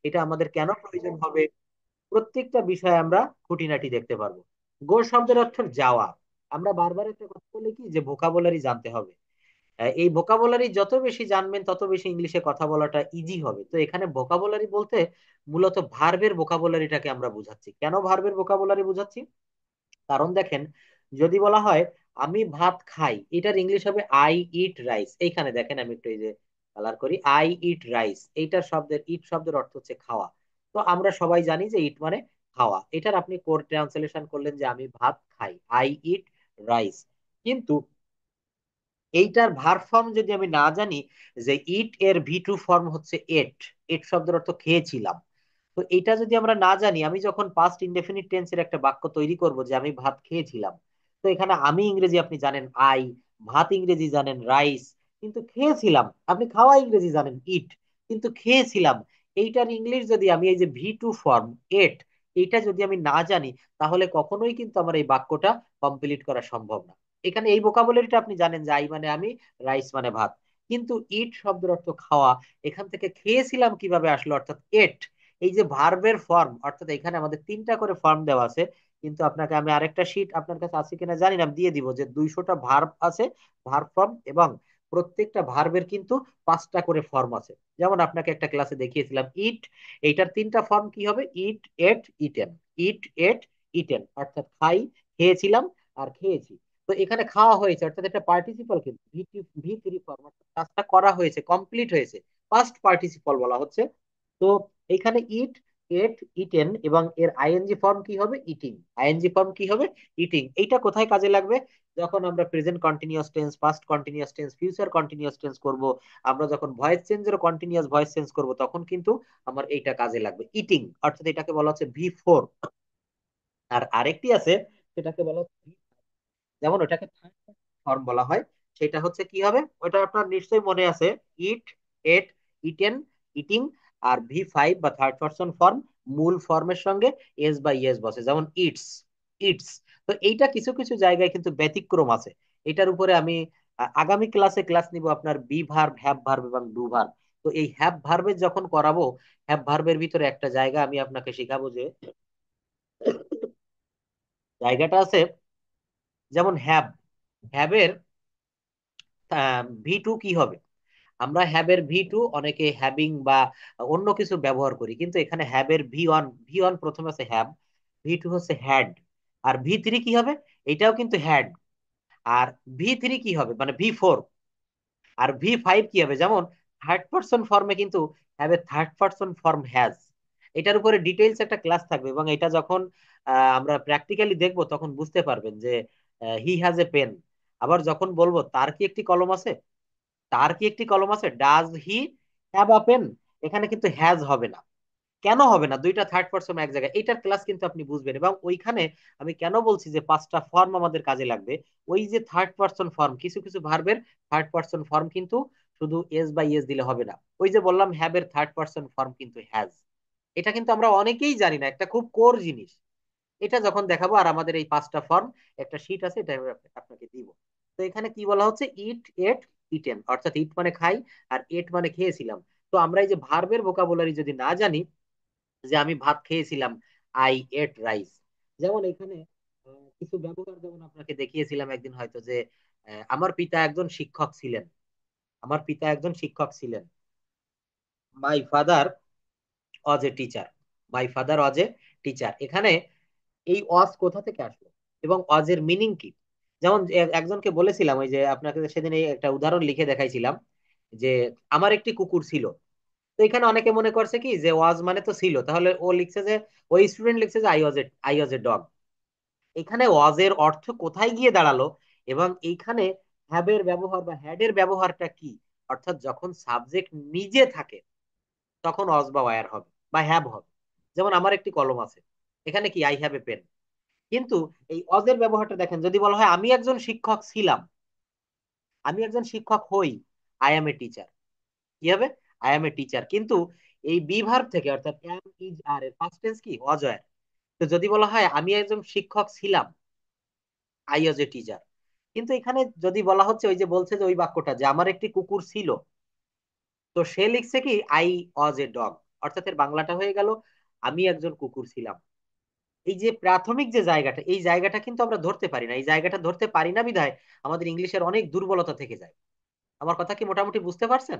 এটা আমাদের কেন প্রয়োজন হবে, প্রত্যেকটা বিষয়ে আমরা খুঁটিনাটি দেখতে পারবো। গো শব্দের অর্থ যাওয়া। আমরা বারবার একটা কথা বলি কি, যে ভোকাবুলারি জানতে হবে। এই ভোকাবুলারি যত বেশি জানবেন তত বেশি ইংলিশে কথা বলাটা ইজি হবে। তো এখানে ভোকাবুলারি বলতে মূলত ভার্বের ভোকাবুলারিটাকে আমরা বুঝাচ্ছি। কেন ভার্বের ভোকাবুলারি বুঝাচ্ছি? কারণ দেখেন, যদি বলা হয় আমি ভাত খাই, এটার ইংলিশ হবে আই ইট রাইস। এইখানে দেখেন আমি একটু এই যে কালার করি, আই ইট রাইস, এইটার শব্দের ইট শব্দের অর্থ হচ্ছে খাওয়া। তো আমরা সবাই জানি যে ইট মানে খাওয়া। এটার আপনি কোর ট্রান্সলেশন করলেন যে আমি ভাত খাই, আই ইট রাইস। কিন্তু এইটার ভার ফর্ম যদি আমি না জানি, যে ইট এর ভি টু ফর্ম হচ্ছে এট, এট শব্দের অর্থ খেয়েছিলাম। তো এটা যদি আমরা না জানি, আমি যখন পাস্ট ইনডেফিনিট টেন্সের একটা বাক্য তৈরি করব যে আমি ভাত খেয়েছিলাম, তো এখানে আমি ইংরেজি আপনি জানেন আই, ভাত ইংরেজি জানেন রাইস, কিন্তু খেয়েছিলাম, আপনি খাওয়া ইংরেজি জানেন ইট, কিন্তু খেয়েছিলাম, এইটার ইংলিশ যদি আমি এই যে ভি টু ফর্ম এট, এইটা যদি আমি না জানি, তাহলে কখনোই কিন্তু আমার এই বাক্যটা কমপ্লিট করা সম্ভব না। এখানে এই ভোকাবুলারিটা আপনি জানেন যে আই মানে আমি, রাইস মানে ভাত, কিন্তু ইট শব্দের অর্থ খাওয়া। এখান থেকে খেয়েছিলাম কিভাবে আসলো, অর্থাৎ এট। এই যে ভার্বের ফর্ম, অর্থাৎ এখানে আমাদের তিনটা করে ফর্ম দেওয়া আছে। কিন্তু আপনাকে আমি আরেকটা শীট আপনার কাছে আছে কিনা জানি না, আমি দিয়ে দিব যে 200টা ভার্ব আছে, ভার্ব ফর্ম, এবং প্রত্যেকটা ভার্বের কিন্তু 5টা করে ফর্ম আছে। যেমন আপনাকে একটা ক্লাসে দেখিয়েছিলাম ইট, এইটার তিনটা ফর্ম কি হবে, ইট এট ইটেন, ইট এট ইটেন, অর্থাৎ খাই, খেয়েছিলাম, আর খেয়েছি। তো এখানে খাওয়া হয়েছে, অর্থাৎ এটা পার্টিসিপল, কিন্তু ভি থ্রি ফর্ম, অর্থাৎ কাজটা করা হয়েছে, কমপ্লিট হয়েছে, পাস্ট পার্টিসিপল বলা হচ্ছে। তো এখানে ইট, এট, ইটেন, এবং এর আইএনজি ফর্ম কি হবে, ইটিং। আইএনজি ফর্ম কি হবে, ইটিং। এইটা কোথায় কাজে লাগবে, যখন আমরা present continuous tense, past continuous tense, future continuous tense করব, আমরা যখন ভয়েস চেঞ্জের কন্টিনিউয়াস ভয়েস চেঞ্জ করব, তখন কিন্তু আমার এইটা কাজে লাগবে, ইটিং। অর্থাৎ এটাকে বলা হচ্ছে ভি ফোর। আর আরেকটি আছে, সেটাকে বলা হচ্ছে যেমন ওটাকে থার্ড ফর্ম বলা হয়। সেটা হচ্ছে কি হবে, ওটা আপনার নিশ্চয়ই মনে আছে, ইট, এট, ইটেন, ইটিং। আর ভি ফাইভ বা থার্ড পারসন ফর্ম, মূল ফর্মের সঙ্গে এস বা ইএস বসে, যেমন ইটস, ইটস। তো এইটা কিছু কিছু জায়গায় কিন্তু ব্যতিক্রম আছে। এটার উপরে আমি আগামী ক্লাসে ক্লাস নিব আপনার বি ভার্ব, হ্যাভ ভার্ব এবং ডু ভার্ব। তো এই হ্যাভ ভার্বের যখন করাবো, হ্যাভ ভার্বের ভিতরে একটা জায়গা আমি আপনাকে শিখাবো, যে জায়গাটা আছে, যেমন হ্যাভ, হ্যাভের ভি টু কি হবে। আমরা হ্যাবের ভি টু অনেকে হ্যাভিং বা অন্য কিছু ব্যবহার করি, কিন্তু এখানে হ্যাবের ভি ওয়ান, ভি ওয়ান প্রথমে আছে হ্যাভ, ভি টু হচ্ছে হ্যাড, আর ভি থ্রি কি হবে, এটাও কিন্তু হ্যাড। আর ভি থ্রি কি হবে, মানে ভি ফোর। আর ভি ফাইভ কি হবে, যেমন থার্ড পার্সন ফর্মে কিন্তু have a third person form has. এটার উপরে ডিটেইলস একটা ক্লাস থাকবে, এবং এটা যখন আমরা প্র্যাকটিক্যালি দেখবো তখন বুঝতে পারবেন যে হি হ্যাজ এ পেন। আবার যখন বলবো তার কি একটি কলম আছে, তার কি একটি কলম আছে, does he have a pen, এখানে কিন্তু হ্যাজ হবে না। কেন হবে না, দুইটা থার্ড পারসন এক জায়গায়, এইটার ক্লাস কিন্তু আপনি বুঝবেন। এবং ওইখানে আমি কেন বলছি যে 5টা ফর্ম আমাদের কাজে লাগবে, ওই যে থার্ড পারসন ফর্ম, কিছু কিছু ভার্বের থার্ড পারসন ফর্ম কিন্তু শুধু এস বা ইএস দিলে হবে না। ওই যে বললাম হ্যাভ এর থার্ড পারসন ফর্ম কিন্তু হ্যাজ। এটা কিন্তু আমরা অনেকেই জানি না, একটা খুব কোর জিনিস। এটা যখন দেখাবো, আর আমাদের এই 5টা ফর্ম, একটা শীট আছে, এটা আমি আপনাকে দিব। তো এখানে কি বলা হচ্ছে, ইট, এট, ইটেন, অর্থাৎ ইট মানে খাই, আর এট মানে খেয়েছিলাম। তো আমরা এই যে ভার্বের ভোকাবুলারি যদি না জানি, যে আমি ভাত খেয়েছিলাম, আই এট রাইস। যেমন এখানে কিছু ব্যবহার, যেমন আপনাকে দেখিয়েছিলাম একদিন হয়তো, যে আমার পিতা একজন শিক্ষক ছিলেন, আমার পিতা একজন শিক্ষক ছিলেন, my father Aja a teacher, my father Aja a teacher. এখানে এই অজ কোথা থেকে আসলো, এবং অজের মিনিং কি। যেমন একজনকে বলেছিলাম, ওই যে আপনাকে সেদিন এই একটা উদাহরণ লিখে দেখাইছিলাম, যে আমার একটি কুকুর ছিল। তো এখানে অনেকে মনে করছে কি, যে ওয়াজ মানে তো ছিল, তাহলে ও লিখছে যে, ওই স্টুডেন্ট লিখছে যে আই ওয়াজ এ ডগ। এখানে ওয়াজের অর্থ কোথায় গিয়ে দাঁড়ালো, এবং এইখানে হ্যাবের ব্যবহার বা হ্যাডের ব্যবহারটা কি। অর্থাৎ যখন সাবজেক্ট নিজে থাকে, তখন অজ বা ওয়ার হবে, বা হ্যাভ হবে। যেমন আমার একটি কলম আছে, এখানে কি আই হ্যাভ এ পেন। কিন্তু এই অজের ব্যবহারটা দেখেন, যদি বলা হয় আমি একজন শিক্ষক ছিলাম, আমি একজন শিক্ষক হই, আই এম এ টিচার, কি হবে, আই এম এ টিচার। কিন্তু এই বি ভার্ব থেকে, অর্থাৎ এম ইজ আর এর পাস্ট টেন্স কি, ওয়াজ ওয়্যার। তো যদি বলা হয় আমি একজন শিক্ষক ছিলাম, আই ওয়াজ এ টিচার। কিন্তু এখানে যদি বলা হচ্ছে, ওই যে বলছে যে ওই বাক্যটা, যে আমার একটি কুকুর ছিল, তো সে লিখছে কি আই ওয়াজ এ ডগ। অর্থাৎ এর বাংলাটা হয়ে গেল আমি একজন কুকুর ছিলাম। এই যে প্রাথমিক যে জায়গাটা, এই জায়গাটা কিন্তু আমরা ধরতে পারি না। এই জায়গাটা ধরতে পারি না বিধায় আমাদের ইংলিশের অনেক দুর্বলতা থেকে যায়। আমার কথা কি মোটামুটি বুঝতে পারছেন?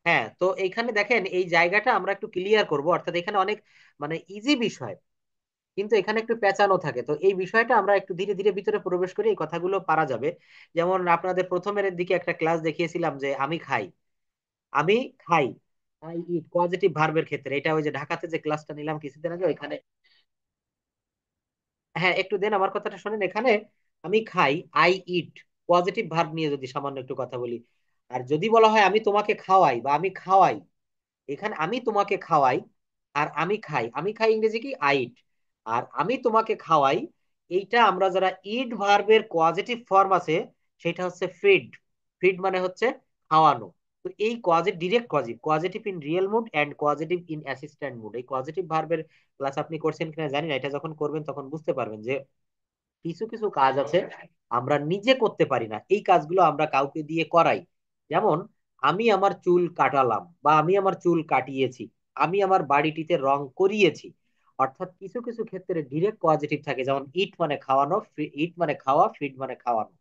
হ্যাঁ, তো এইখানে দেখেন এই জায়গাটা আমরা একটু ক্লিয়ার করব, অর্থাৎ এখানে অনেক মানে ইজি বিষয়, কিন্তু এখানে একটু পেঁচানো থাকে। তো এই বিষয়টা আমরা একটু ধীরে ধীরে ভিতরে প্রবেশ করি, এই কথাগুলো পারা যাবে। যেমন আপনাদের প্রথমের দিকে একটা ক্লাস দেখিয়েছিলাম যে আমি খাই, আমি খাই, আই ইট পজিটিভ ভার্বের ক্ষেত্রে। এটা ওই যে ঢাকাতে যে ক্লাসটা নিলাম কিছুদিন আগে ওইখানে। হ্যাঁ, একটু দেন আমার কথাটা শোনেন। এখানে আমি খাই, আই ইট, পজিটিভ ভার্ব নিয়ে যদি সামান্য একটু কথা বলি। আর যদি বলা হয় আমি তোমাকে খাওয়াই বা আমি খাওয়াই, এখানে আমি তোমাকে খাওয়াই আর আমি খাই, আমি খাই ইংরেজি কি আইট, আর আমি তোমাকে খাওয়াই, এইটা আমরা যারা ইট ভার্বের পজিটিভ ফর্ম আছে সেটা হচ্ছে ফিড। ফিড মানে হচ্ছে খাওয়ানো। তো এই causative, direct causative, positive in real mood and positive in assistant mood, এই পজিটিভ ভার্বের ক্লাস আপনি করছেন কিনা জানি না। এটা যখন করবেন তখন বুঝতে পারবেন যে কিছু কিছু কাজ আছে আমরা নিজে করতে পারি না, এই কাজগুলো আমরা কাউকে দিয়ে করাই। যেমন আমি আমার চুল কাটালাম বা আমি আমার চুল কাটিয়েছি, আমি আমার বাড়িটিতে রং করিয়েছি। অর্থাৎ কিছু কিছু ক্ষেত্রে ডিরেক্ট পজিটিভ থাকে, যেমন ইট মানে খাওয়ানো, ইট মানে খাওয়া, ফিড মানে খাওয়ানো,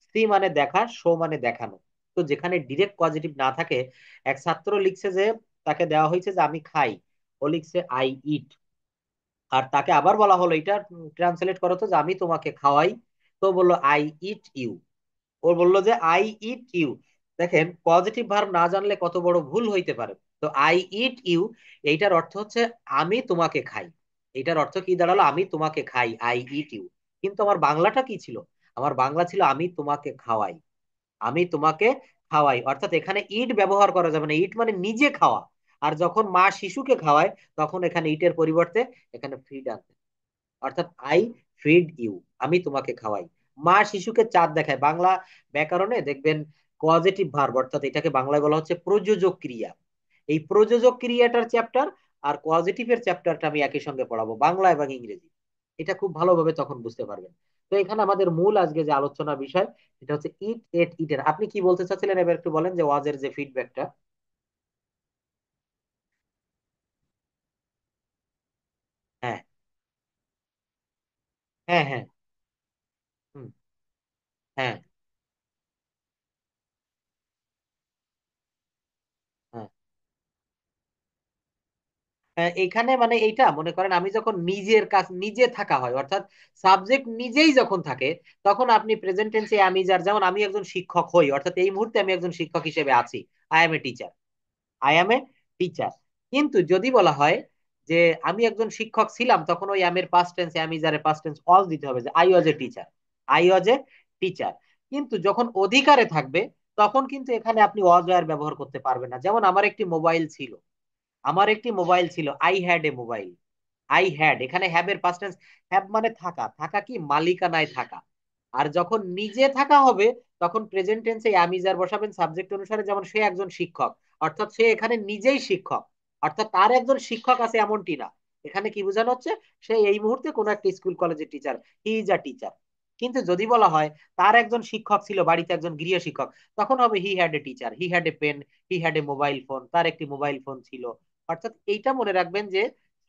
সি মানে দেখা, শো মানে দেখানো। তো যেখানে ডিরেক্ট পজিটিভ না থাকে, এক ছাত্র লিখছে যে তাকে দেওয়া হয়েছে যে আমি খাই, ও লিখছে আই ইট। আর তাকে আবার বলা হলো এটা ট্রান্সলেট করো তো যে আমি তোমাকে খাওয়াই, তো বললো আই ইট ইউ। ও বললো যে আই ইট ইউ। দেখেন পজিটিভ ভার্ব না জানলে কত বড় ভুল হইতে পারে। তো আই ইট ইউ, এইটার অর্থ হচ্ছে আমি তোমাকে খাই। এইটার অর্থ কি দাঁড়ালো? আমি তোমাকে খাই, আই ইট ইউ। কিন্তু আমার বাংলাটা কি ছিল? আমার বাংলা ছিল আমি তোমাকে খাওয়াই, আমি তোমাকে খাওয়াই। অর্থাৎ এখানে ইট ব্যবহার করা যাবে না, ইট মানে নিজে খাওয়া। আর যখন মা শিশুকে খাওয়ায় তখন এখানে ইটের পরিবর্তে এখানে ফিড আনতে, অর্থাৎ আই ফিড ইউ, আমি তোমাকে খাওয়াই। মা শিশুকে চাঁদ দেখায়, বাংলা ব্যাকরণে দেখবেন পজিটিভ ভার্ব, অর্থাৎ এটাকে বাংলায় বলা হচ্ছে প্রযোজক ক্রিয়া। এই প্রযোজক ক্রিয়াটার চ্যাপ্টার আর পজিটিভের চ্যাপ্টারটা আমি একই সঙ্গে পড়াবো, বাংলা এবং ইংরেজি। এটা খুব ভালোভাবে তখন বুঝতে পারবেন। তো এখানে আমাদের মূল আজকে যে আলোচনা বিষয় এটা হচ্ছে ইট, এট, ইটের। আপনি কি বলতে চাচ্ছিলেন এবার একটু বলেন, যে ওয়াজের যে ফিডব্যাকটা। হ্যাঁ, হ্যাঁ, হ্যাঁ, হুম, হ্যাঁ, হ্যাঁ। এখানে মানে এইটা মনে করেন আমি যখন নিজের কাজ নিজে থাকা হয়, অর্থাৎ সাবজেক্ট নিজেই যখন থাকে, তখন আপনি প্রেজেন্ট টেন্সে আমি যার, যেমন আমি একজন শিক্ষক হই, অর্থাৎ এই মুহূর্তে আমি একজন শিক্ষক হিসেবে আছি, I M a teacher, I M a teacher. কিন্তু যদি বলা হয় যে আমি একজন শিক্ষক ছিলাম, তখন ওই এম এর পাস্ট টেন্সে আমি যারে পাস্ট টেন্স অল দিতে হবে, যে I was a teacher, I was a teacher. কিন্তু যখন অধিকারে থাকবে তখন কিন্তু এখানে আপনি ওয়াজ আর ব্যবহার করতে পারবেন না। যেমন আমার একটি মোবাইল ছিল, আমার একটি মোবাইল ছিল, I had a mobile. I had, এখানে হ্যাভ এর পাস্ট টেন্স, হ্যাভ মানে থাকা, থাকা কি মালিকানায় থাকা। আর যখন নিজে থাকা হবে তখন প্রেজেন্ট টেন্সে আমি যার বসাবেন সাবজেক্ট অনুসারে, যেমন সে একজন শিক্ষক, অর্থাৎ সে এখানে নিজেই শিক্ষক। অর্থাৎ তার একজন শিক্ষক আছে এমনটি না, এখানে কি বোঝানো হচ্ছে? সে এই মুহূর্তে কোনো একটা স্কুল কলেজের teacher, he is a teacher. কিন্তু যদি বলা হয় তার একজন শিক্ষক ছিল, বাড়িতে একজন গৃহ শিক্ষক, তখন হবে he had a teacher, he had a pen, he had a mobile phone, তার একটি মোবাইল ফোন ছিল। অর্থাৎ এইটা মনে রাখবেন যে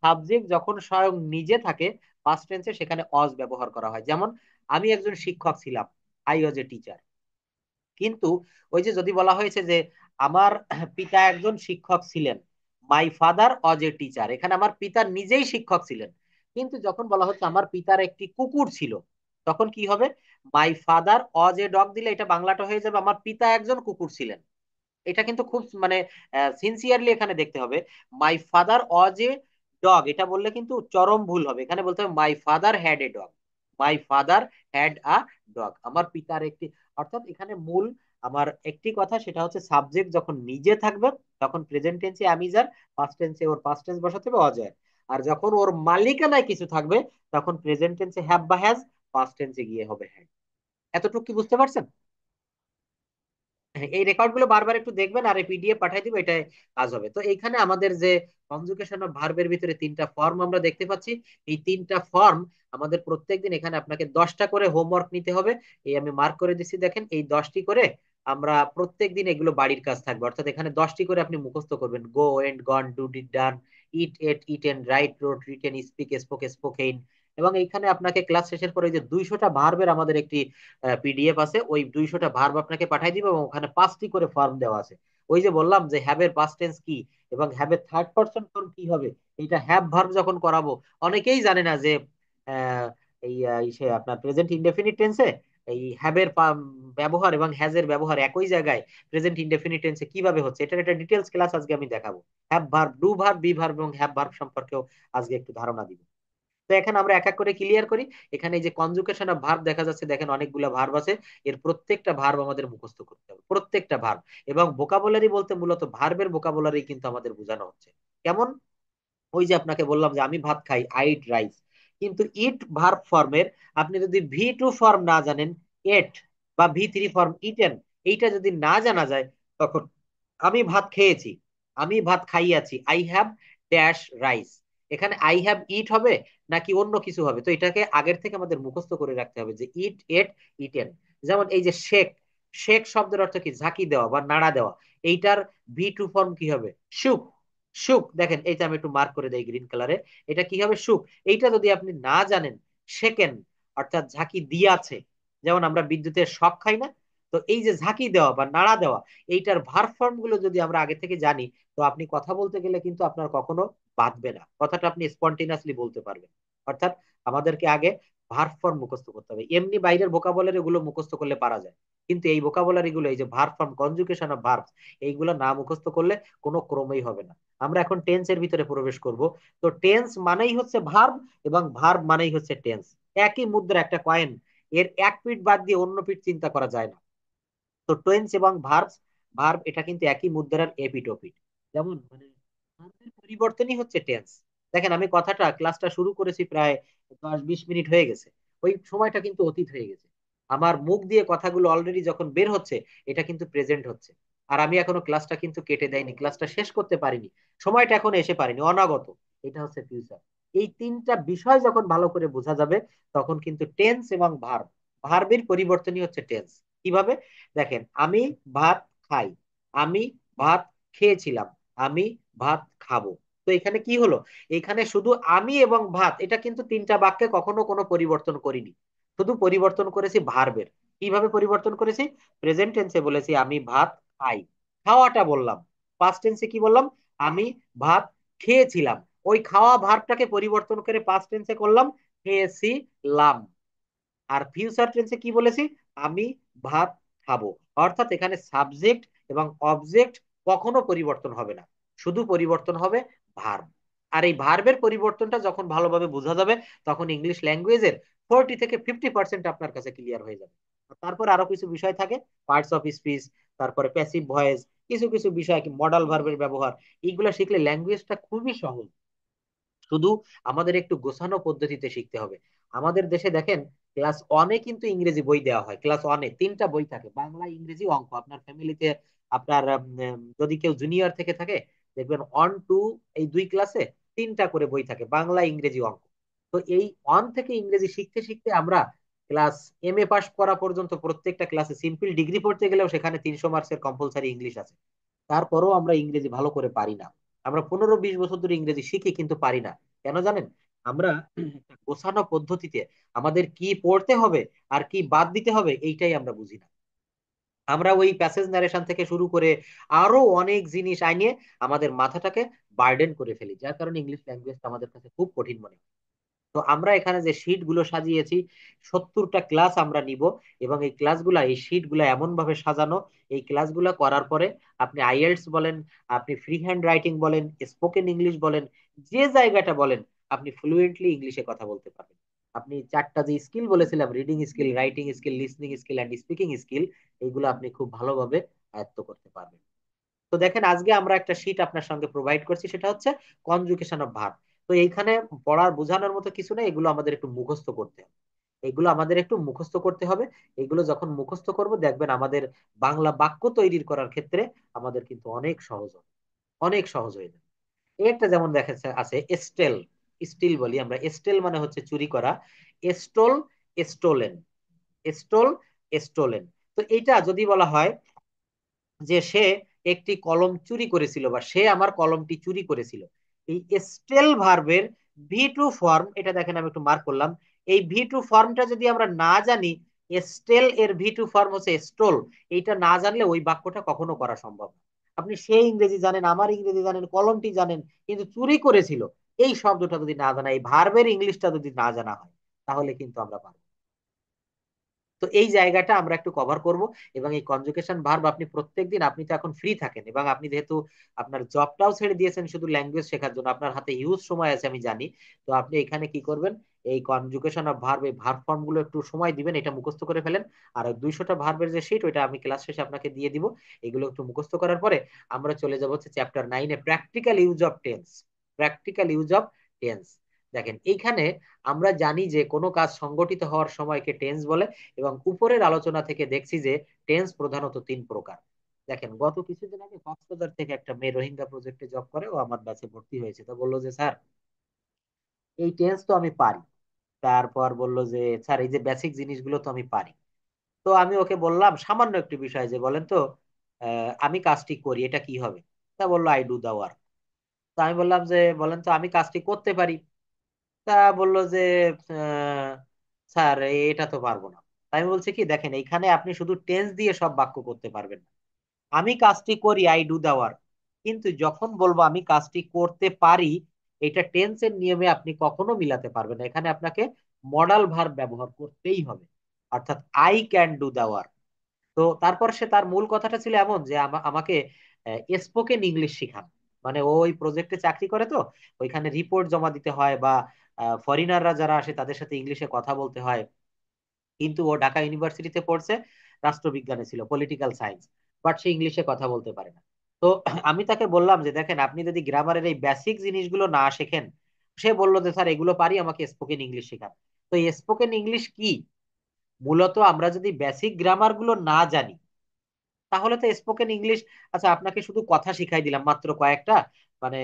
সাবজেক্ট যখন স্বয়ং নিজে থাকে পাস্ট টেন্সে সেখানে অজ ব্যবহার করা হয়। যেমন আমি একজন শিক্ষক ছিলাম, আই ওয়াজ এ টিচার। কিন্তু ওই যে যদি বলা হয়েছে যে আমার পিতা একজন শিক্ষক ছিলেন, my father was a teacher, এখানে আমার পিতা নিজেই শিক্ষক ছিলেন। কিন্তু যখন বলা হচ্ছে আমার পিতার একটি কুকুর ছিল, তখন কি হবে? My father was a dog দিলে এটা বাংলাটা হয়ে যাবে আমার পিতা একজন কুকুর ছিলেন। এটা কিন্তু খুব মানে সিনসিয়ারলি এখানে দেখতে হবে। My father was a dog এটা বললে কিন্তু চরম ভুল হবে, এখানে বলতে হবে my father had a dog, my father had a dog, আমার পিতার একটি। অর্থাৎ এখানে মূল আমার একটি কথা, সেটা হচ্ছে সাবজেক্ট যখন নিজে থাকবে তখন প্রেজেন্ট টেন্সে আমি যার, পাস্ট টেন্সে ওর পাস্ট টেন্স বসাতে হবে অজয়। আর যখন ওর মালিকানায় কিছু থাকবে তখন প্রেজেন্ট টেন্সে হ্যাভ বা হ্যাজ, পাস্ট টেন্সে গিয়ে হবে হ্যাড। এতটুকু কি বুঝতে পারছেন? এই রেকর্ড গুলো বারবার একটু দেখবেন, আর এই পিডিএফ পাঠিয়ে দিব, এটাই কাজ হবে। তো এইখানে আমাদের যে কনজুগেশন অফ ভার্বের ভিতরে তিনটা ফর্ম আমরা দেখতে পাচ্ছি। এই তিনটা ফর্ম আমাদের প্রত্যেকদিন এখানে আপনাকে 10টা করে হোমওয়ার্ক নিতে হবে। এই আমি মার্ক করে দিচ্ছি, দেখেন এই 10টি করে আমরা প্রত্যেকদিন এগুলো বাড়ির কাজ থাকবে, অর্থাৎ এখানে 10টি করে আপনি মুখস্থ করবেন। Go and gone, do did done, eat ate eaten, write wrote written, speak spoke spoken. এবং এইখানে আপনাকে ক্লাস শেষের পরে ওই যে 200টা ভার্বের আমাদের একটি পিডিএফ আছে, ওই 200টা ভার্ব আপনাকে পাঠাই দিব, এবং ওখানে 5টি করে ফর্ম দেওয়া আছে। ওই যে বললাম যে হ্যাভ এর পাস্ট টেন্স কি এবং হ্যাভ এর থার্ড পারসন ফর্ম কি হবে, এটা হ্যাভ ভার্ব যখন করাবো, অনেকেই জানে না যে আহ, সে আপনার প্রেজেন্ট ইনডেফিনিট টেন্সে এই হ্যাভ এর ব্যবহার এবং হ্যাজ এর ব্যবহার একই জায়গায় প্রেজেন্ট ইনডেফিনিট টেন্সে কিভাবে হচ্ছে, এটার একটা ডিটেলস ক্লাস আজকে আমি দেখাবো। Have verb, do verb, be verb এবং হ্যাভ ভার্ব সম্পর্কেও আজকে একটু ধারণা দিব। তো এখানে আমরা এক এক করে ক্লিয়ার করি। এখানে এই যে কনজুগেশন অফ ভার্ব দেখা যাচ্ছে, দেখেন অনেকগুলো ভার্ব আছে। এর প্রত্যেকটা ভার্ব আমাদের মুখস্থ করতে হবে, প্রত্যেকটা ভার্ব। এবং ভোকাবুলারি বলতে মূলত ভার্বের ভোকাবুলারি কিন্তু আমাদের বোঝানো হচ্ছে। কেমন? ওই যে আপনাকে বললাম যে আমি ভাত খাই, আই ইট রাইস, কিন্তু ইট ভার্ব ফর্মের আপনি যদি ভি টু ফর্ম না জানেন, এট, বা ভি3 ফর্ম ইটেন, এইটা যদি না জানা যায়, তখন আমি ভাত খেয়েছি, আমি ভাত খাইয়াছি, আই হ্যাভ ড্যাশ রাইস, এখানে আই হ্যাভ ইট হবে নাকি অন্য কিছু হবে? তো এটাকে আগের থেকে আমাদের মুখস্থ করে রাখতে হবে যে ইট এট ইটেন। যেমন এই যে শেক, শেক শব্দের অর্থ কি? ঝাঁকি দেওয়া বা নাড়া দেওয়া। এইটার ভি টু ফর্ম কি হবে? শুক, সুখ। দেখেন এইটা আমি একটু মার্ক করে দেই গ্রিন কালারে, এটা কি হবে? সুখ। এইটা যদি আপনি না জানেন, সেকেন্ড, অর্থাৎ ঝাঁকি দিয়াছে। যেমন আমরা বিদ্যুতের শক খাই না? তো এই যে ঝাঁকি দেওয়া বা নাড়া দেওয়া, এইটার ভার্ব ফর্ম গুলো যদি আমরা আগে থেকে জানি, তো আপনি কথা বলতে গেলে কিন্তু আপনার কখনো বাধবে না, কথাটা আপনি স্পন্টেনিয়াসলি বলতে পারবেন। অর্থাৎ আমাদেরকে আগে ভার্ব ফর্ম মুখস্থ করতে হবে, এমনি বাইরের ভোকাবুলারি গুলো মুখস্থ করলে পারা যায়, কিন্তু এই ভোকাবুলারি গুলো, এই যে verb form, conjugation of verbs, এইগুলো না মুখস্থ করলে কোনো ক্রমেই হবে না। আমরা এখন টেন্সের ভিতরে প্রবেশ করব। তো টেন্স মানেই হচ্ছে ভার্ব, এবং ভার্ব মানেই হচ্ছে টেন্স। একই মুদ্রা, একটা কয়েন, এর এক পিঠ বাদ দিয়ে অন্য পিঠ চিন্তা করা যায় না। তো টেন্স এবং ভার্বস, ভার্ব এটা কিন্তু একই মুদ্রার এপিঠ ওপিঠ। যেমন মানে ভার্বের পরিবর্তনই হচ্ছে টেন্স। দেখেন আমি কথাটা, ক্লাসটা শুরু করেছি প্রায় 10-20 মিনিট হয়ে গেছে, ওই সময়টা কিন্তু অতীত হয়ে গেছে। আমার মুখ দিয়ে কথাগুলো অলরেডি যখন বের হচ্ছে, এটা কিন্তু প্রেজেন্ট হচ্ছে। আর আমি এখনো ক্লাসটা কিন্তু কেটে দেয়নি, ক্লাসটা শেষ করতে পারিনি, সময়টা এখনো এসে পারিনি, অনাগত। এটা হচ্ছে ফিউচার। এই তিনটা বিষয় যখন ভালো করে বোঝা যাবে, তখন কিন্তু টেন্স এবং ভার্ব, ভার্বের পরিবর্তনই হচ্ছে টেন্স। কিভাবে? দেখেন আমি ভাত খাই, আমি ভাত খেয়েছিলাম, আমি ভাত খাবো। তো এখানে কি হলো? এখানে শুধু আমি এবং ভাত, এটা কিন্তু তিনটা বাক্যে কখনো কোনো পরিবর্তন করিনি, শুধু পরিবর্তন করেছি ভার্বের। কিভাবে পরিবর্তন করেছি? প্রেজেন্ট টেন্সে বলেছি আমি ভাত খাই, খাওয়াটা বললাম। পাস্ট টেন্সে কি বললাম? আমি ভাত খেয়েছিলাম। ওই খাওয়া ভার্বটাকে পরিবর্তন করে পাস্ট টেন্সে করলাম খেয়েছিলাম। আর ফিউচার টেন্সে কি বলেছি? আমি ভাত খাবো। অর্থাৎ এখানে সাবজেক্ট এবং অবজেক্ট কখনো পরিবর্তন হবে না, শুধু পরিবর্তন হবে ভার্ব। আর এই ভার্বের পরিবর্তনটা যখন ভালোভাবে বোঝা যাবে, তখন ইংলিশ ল্যাঙ্গুয়েজের 40 থেকে 50% আপনার কাছে ক্লিয়ার হয়ে যাবে। তারপর আরো কিছু বিষয় থাকে, পার্টস অফ স্পিচ, তারপরে প্যাসিভ ভয়েস, কিছু কিছু বিষয়, মডাল ভার্বের ব্যবহার, এইগুলো শিখলে ল্যাঙ্গুয়েজটা খুবই সহজ। শুধু আমাদের একটু গোছানো পদ্ধতিতে শিখতে হবে। আমাদের দেশে দেখেন ক্লাস 1-এ কিন্তু ইংরেজি বই দেওয়া হয়, ক্লাস 1-এ 3টা বই থাকে, বাংলা, ইংরেজি, অঙ্ক। আপনার ফ্যামিলিতে আপনার যদি কেউ জুনিয়র থেকে থাকে, দেখবেন 1-2 এই দুই ক্লাসে 3টা করে বই থাকে, বাংলা, ইংরেজি, অঙ্ক। তো এই 1 থেকে ইংরেজি শিখতে শিখতে আমরা ক্লাস এম এ পাস করা পর্যন্ত প্রত্যেকটা ক্লাসে, সিম্পল ডিগ্রি পড়তে গেলেও সেখানে 300 মার্কসের কম্পালসারি ইংলিশ আছে। তারপরেও আমরা ইংরেজি ভালো করে পারি না। আমরা 15-20 বছর ধরে ইংরেজি শিখি কিন্তু পারি না। কেন জানেন? আমরা একটা গোছানো পদ্ধতিতে আমাদের কি পড়তে হবে আর কি বাদ দিতে হবে এইটাই আমরা বুঝি না। আমরা ওই প্যাসেজ নারেশন থেকে শুরু করে আরো অনেক জিনিস আইনিয়ে আমাদের মাথাটাকে বার্ডেন করে ফেলি, যার কারণে ইংলিশ ল্যাঙ্গুয়েজটা আমাদের কাছে খুব কঠিন মনে হয়। তো আমরা এখানে যে শিট গুলো সাজিয়েছি, 70টা ক্লাস আমরা নিব। এবং এই ক্লাসগুলা, এই শিট গুলা এমন ভাবে সাজানো, এই ক্লাসগুলা করার পরে আপনি আইএলটিএস বলেন, আপনি ফ্রি হ্যান্ড রাইটিং বলেন, স্পোকেন ইংলিশ বলেন, যে জায়গাটা বলেন, আপনি ফ্লুয়েন্টলি ইংলিশে কথা বলতে পারবেন। আপনি চারটা যে স্কিল বলেছিলাম, reading skill, writing skill, listening skill and speaking skill, এইগুলো আপনি খুব ভালোভাবে আয়ত্ত করতে পারবেন। তো দেখেন আজকে আমরা একটা শীট আপনার সঙ্গে প্রোভাইড করছি, সেটা হচ্ছে কনজুগেশন অফ ভার্ব। তো এইখানে পড়ার বোঝানোর মতো কিছু নেই, এগুলো আমাদের একটু মুখস্থ করতে হবে। এগুলো আমাদের একটু মুখস্থ করতে হবে। এগুলো যখন মুখস্থ করব দেখবেন আমাদের বাংলা বাক্য তৈরি করার ক্ষেত্রে আমাদের কিন্তু অনেক সহজ হবে, অনেক সহজ হয়ে যাবে। এই একটা যেমন দেখা আছে স্টেল, স্টিল বলি আমরা, স্টেল মানে হচ্ছে চুরি করা, স্টোল, স্টোলেন, স্টোল, স্টোলেন। তো এইটা যদি বলা হয় যে সে একটি কলম চুরি করেছিল বা সে আমার কলমটি চুরি করেছিল, এই স্টেল ভার্বের ভি টু ফর্ম, এটা দেখেন আমি একটু মার্ক করলাম, এই ভি টু ফর্মটা যদি আমরা না জানি, স্টেল এর ভি টু ফর্ম হচ্ছে স্টোল, এইটা না জানলে ওই বাক্যটা কখনো করা সম্ভব না। আপনি সেই ইংরেজি জানেন, আমার ইংরেজি জানেন, কলমটি জানেন, কিন্তু চুরি করেছিল এই শব্দটা যদি না জানা, এই ভার্বের ইংলিশটা যদি না জানা হয়, তাহলে কিন্তু আমরা পারবো না। তো এই জায়গাটা আমরা একটু কভার করব। এবং এই কনজুগেশন ভার্ব আপনি প্রত্যেকদিন, আপনি তো এখন ফ্রি থাকেন এবং আপনি যেহেতু আপনার জবটাও ছেড়ে দিয়েছেন শুধু ল্যাঙ্গুয়েজ শেখার জন্য, আপনার হাতে হিউজ সময় আছে আমি জানি। তো আপনি এখানে কি করবেন, এই কনজুগেশন অফ ভার্ব, এই ভার্ব ফর্ম গুলো একটু সময় দিবেন, এটা মুখস্থ করে ফেলেন। আর 200টা ভার্বের যে শিট, ওইটা আমি ক্লাস শেষে আপনাকে দিয়ে দিব। এগুলো একটু মুখস্থ করার পরে আমরা চলে যাব হচ্ছে চ্যাপ্টার 9-এ, practical use of tense. Practical use of tense. দেখেন এইখানে আমরা জানি যে কোনো কাজ সংগঠিত হওয়ার সময়কে টেন্স বলে, এবং উপরের আলোচনা থেকে দেখছি যে টেন্স প্রধানত 3 প্রকার। দেখেন গত কিছুদিন আগে কক্সবাজার থেকে একটা মেয়ে রোহিঙ্গা প্রজেক্টে জব করে, ও আমার ব্যাচে ভর্তি হয়েছে। তো বললো যে স্যার এই টেন্স তো আমি পারি। তারপর বললো যে স্যার এই যে বেসিক জিনিসগুলো তো আমি পারি। তো আমি ওকে বললাম সামান্য একটি বিষয়, যে বলেন তো আমি কাজটি করি এটা কি হবে। তা বললো আই ডু দা ওয়ার্ক। তা আমি বললাম যে বলেন তো আমি কাজটি করতে পারি। তা বললো যে আহ, স্যার এটা তো পারবো না। তাই আমি বলছি কি, দেখেন এইখানে আপনি শুধু টেন্স দিয়ে সব বাক্য করতে পারবেন না। আমি কাজটি করি, আই ডু দা ওয়ার্ক, কিন্তু যখন বলবো আমি কাজটি করতে পারি, এটা টেন্সের নিয়মে আপনি কখনো মিলাতে পারবেন না। এখানে আপনাকে মডাল ভার্ব ব্যবহার করতেই হবে, অর্থাৎ I can do the work. তো তারপর সে তার মূল কথাটা ছিল এমন যে আমাকে স্পোকেন ইংলিশ শিখান। মানে ও ওই প্রজেক্টে চাকরি করে, তো ওইখানে রিপোর্ট জমা দিতে হয় বা ফরিনাররা যারা আসে তাদের সাথে ইংলিশে কথা বলতে হয়। কিন্তু ও ঢাকা ইউনিভার্সিটিতে পড়ছে, রাষ্ট্রবিজ্ঞানে ছিল, পলিটিক্যাল সায়েন্স, বাট সে ইংলিশে কথা বলতে পারে না। তো আমি তাকে বললাম যে দেখেন আপনি যদি গ্রামারের এই বেসিক জিনিসগুলো না শেখেন, সে বললো যে স্যার এগুলো পারি, আমাকে স্পোকেন ইংলিশ শেখান। তো এই স্পোকেন ইংলিশ কি, মূলত আমরা যদি বেসিক গ্রামার গুলো না জানি, তাহলে তো স্পোকেন ইংলিশ, আচ্ছা আপনাকে শুধু কথা শিখাই দিলাম মাত্র কয়েকটা, মানে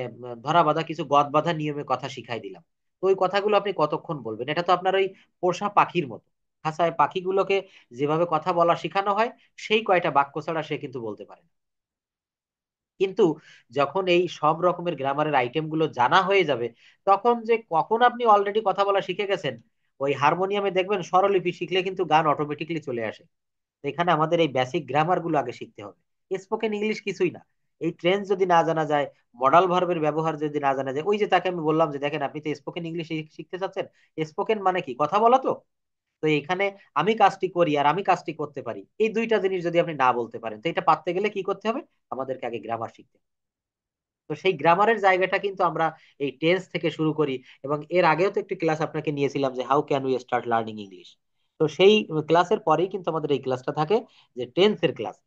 ধরা বাঁধা কিছু গদ বাঁধা নিয়মে কথা শিখাই দিলাম। তো ওই কথাগুলো আপনি কতক্ষণ বলবেন? এটা তো আপনার ওই পোষা পাখির মতো। খাঁচায় পাখিগুলোকে যেভাবে কথা বলা শেখানো হয়, সেই কয়টা বাক্য ছাড়া সে কিন্তু বলতে পারে না। কিন্তু যখন এই সব রকমের গ্রামারের আইটেম গুলো জানা হয়ে যাবে, তখন যে কখন আপনি অলরেডি কথা বলা শিখে গেছেন, ওই হারমোনিয়ামে দেখবেন স্বরলিপি শিখলে কিন্তু গান অটোমেটিকলি চলে আসে। তো এখানে আমাদের এই বেসিক গ্রামার গুলো আগে শিখতে হবে। স্পোকেন ইংলিশ কিছুই না। এই ট্রেন্স যদি না জানা যায়, মডাল ভার্বের ব্যবহার যদি না জানা যায়, ওই যে তাকে আমি বললাম যে দেখেন আপনি তো স্পোকেন ইংলিশ শিখতে চাচ্ছেন, স্পোকেন মানে কি, কথা বলা তো। তো এখানে আমি কাজটি করি আর আমি কাজটি করতে পারি, এই দুইটা জিনিস যদি আপনি না বলতে পারেন, তো এটা পারতে গেলে কি করতে হবে, আমাদেরকে আগে গ্রামার শিখতে হবে। তো সেই গ্রামারের জায়গাটা কিন্তু আমরা এই টেন্স থেকে শুরু করি। এবং এর আগেও তো একটি ক্লাস আপনাকে নিয়েছিলাম যে how can we start learning English. তো সেই ক্লাসের পরেই কিন্তু আমাদের এই ক্লাসটা থাকে, যে টেন্সের ক্লাস।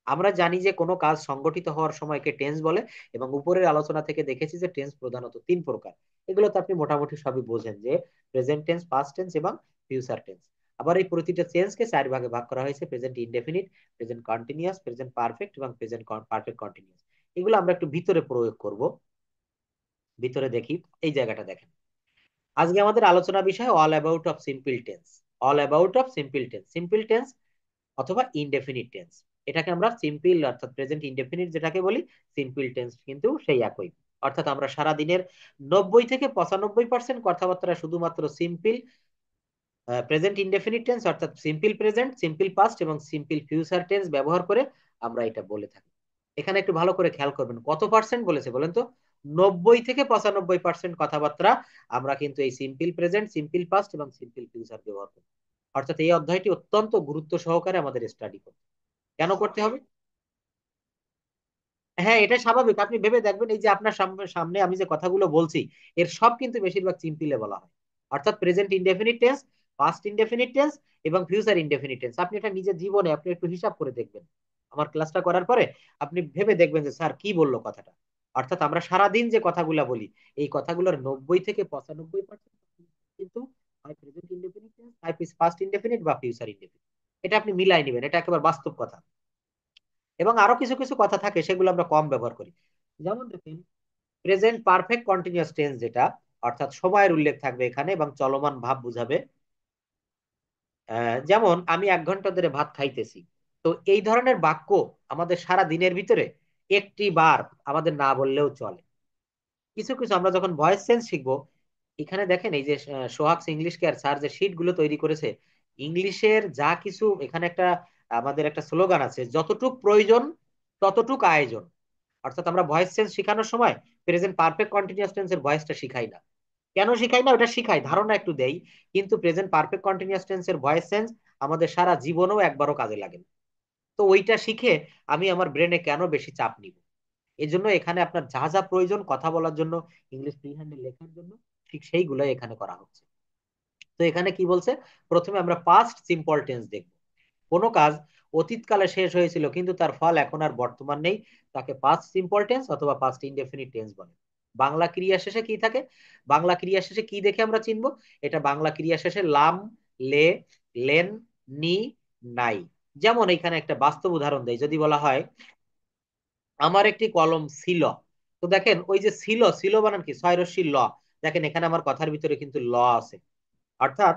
আমরা জানি যে কোনো কাজ সংগঠিত হওয়ার সময়কে টেন্স বলে, এবং উপরের আলোচনা থেকে দেখেছি যে টেন্স প্রধানত 3 প্রকার। এগুলো তো আপনি মোটামুটি সবই বোঝেন, যে প্রেজেন্ট টেন্স, পাস্ট টেন্স এবং ফিউচার টেন্স। আবার এই প্রতিটা টেন্সকে 4 ভাগে ভাগ করা হয়েছে: present indefinite, present continuous, present perfect এবং প্রেজেন্ট পারফেক্ট কন্টিনিউয়াস। এগুলো আমরা একটু ভিতরে প্রয়োগ করব। ভিতরে দেখি, এই জায়গাটা দেখেন। আজকে আমাদের আলোচনা বিষয় all about of simple tense. All about of simple tense, simple tense অথবা ইনডেফিনিট টেন্স। এটাকে আমরা সিম্পল অর্থাৎ প্রেজেন্ট ইনডেফিনিট যেটাকে বলি, সিম্পল টেন্স কিন্তু সেই একই। অর্থাৎ আমরা সারা দিনের 90 থেকে 95% কথাবার্তা শুধুমাত্র সিম্পল প্রেজেন্ট ইনডেফিনিট টেন্স অর্থাৎ সিম্পল প্রেজেন্ট, সিম্পল পাস্ট এবং সিম্পল ফিউচার টেন্স ব্যবহার করে আমরা এটা বলে থাকি। এখানে একটু ভালো করে খেয়াল করবেন, কত পার্সেন্ট বলেছে বলেন তো? 90 থেকে 95% কথাবার্তা আমরা কিন্তু এই সিম্পল প্রেজেন্ট, সিম্পল পাস্ট এবং সিম্পল ফিউচার ব্যবহার করি। অর্থাৎ এই অধ্যায়টি অত্যন্ত গুরুত্ব সহকারে আমাদের স্টাডি করতে। কেন করতে হবে? হ্যাঁ, এটা স্বাভাবিক। আপনি ভেবে দেখবেন, এই যে আপনার সামনে সামনে আমি যে কথাগুলো বলছি, এর সব কিন্তু বেশিরভাগ সিম্পলে বলা হয়। অর্থাৎ present indefinite tense, past indefinite tense এবং ফিউচার ইনডেফিনিট টেন্স। আপনি এটা নিজের জীবনে আপনি একটু হিসাব করে দেখবেন, আমার ক্লাসটা করার পরে আপনি ভেবে দেখবেন যে স্যার কি বললো কথাটা। অর্থাৎ আমরা সারাদিন যে কথাগুলো বলি, এই কথাগুলোর 90 থেকে 95% কিন্তু হয় প্রেজেন্ট ইনডেফিনিট টেন্স, হয় পাস্ট ইনডেফিনিট বা ফিউচার ইনডেফিনিট। এটা আপনি মিলাই নেবেন, এটা একেবারে বাস্তব কথা। এবং আরো কিছু কিছু কথা থাকে সেগুলো আমরা কম ব্যবহার করি। যেমন দেখেন, প্রেজেন্ট পারফেক্ট কন্টিনিউয়াস টেন্স যেটা, অর্থাৎ সময়ের উল্লেখ থাকবে এখানে এবং চলমান ভাব বুঝাবে। যেমন আমি 1 ঘন্টা ধরে ভাত খাইতেছি। তো এই ধরনের বাক্য আমাদের সারা দিনের ভিতরে একটি বার আমাদের না বললেও চলে। কিছু কিছু আমরা যখন ভয়েস চেঞ্জ শিখবো, এখানে দেখেন এই যে সোহাগস ইংলিশ কেয়ার স্যার যে শিট গুলো তৈরি করেছে, ইংলিশের যা কিছু এখানে একটা আমাদের একটা স্লোগান আছে, যতটুক প্রয়োজন ততটুক আয়োজন। অর্থাৎ আমরা ভয়েস চেঞ্জ শেখানোর সময় প্রেজেন্ট পারফেক্ট কন্টিনিউয়াস টেন্সের ভয়েসটা শিখাই না। কেন শিখাই না? ওটা শিখাই, ধারণা একটু দেই। কিন্তু প্রেজেন্ট পারফেক্ট কন্টিনিউয়াস টেন্সের ভয়েস চেঞ্জ আমাদের সারা জীবনেও একবারও কাজে লাগে না। তো ওইটা শিখে আমি আমার ব্রেনে কেন বেশি চাপ নিব? এই জন্য এখানে আপনার যা যা প্রয়োজন কথা বলার জন্য, ইংলিশ ফ্রি হ্যান্ডে লেখার জন্য, ঠিক সেইগুলাই এখানে করা হচ্ছে। তো এখানে কি বলছে, প্রথমে আমরা পাস্ট সিম্পল টেন্স দেখব। কোনো কাজ অতীতকালে শেষ হয়েছিল কিন্তু তার ফল এখন আর বর্তমান নেই, তাকে পাস্ট সিম্পল টেন্স অথবা পাস্ট ইনডেফিনিট টেন্স বলে। বাংলা ক্রিয়া শেষে কি থাকে? বাংলা ক্রিয়া শেষে কি দেখে আমরা চিনবো? এটা বাংলা ক্রিয়া শেষে লাম, লে, লেন, নি, নাই। যেমন এখানে একটা বাস্তব উদাহরণ দেয়, যদি বলা হয় আমার একটি কলম ছিল। তো দেখেন ওই যে ছিল, ছিল বানান কি? ছয় রশ্মি ল। দেখেন এখানে আমার কথার ভিতরে কিন্তু ল আছে। অর্থাৎ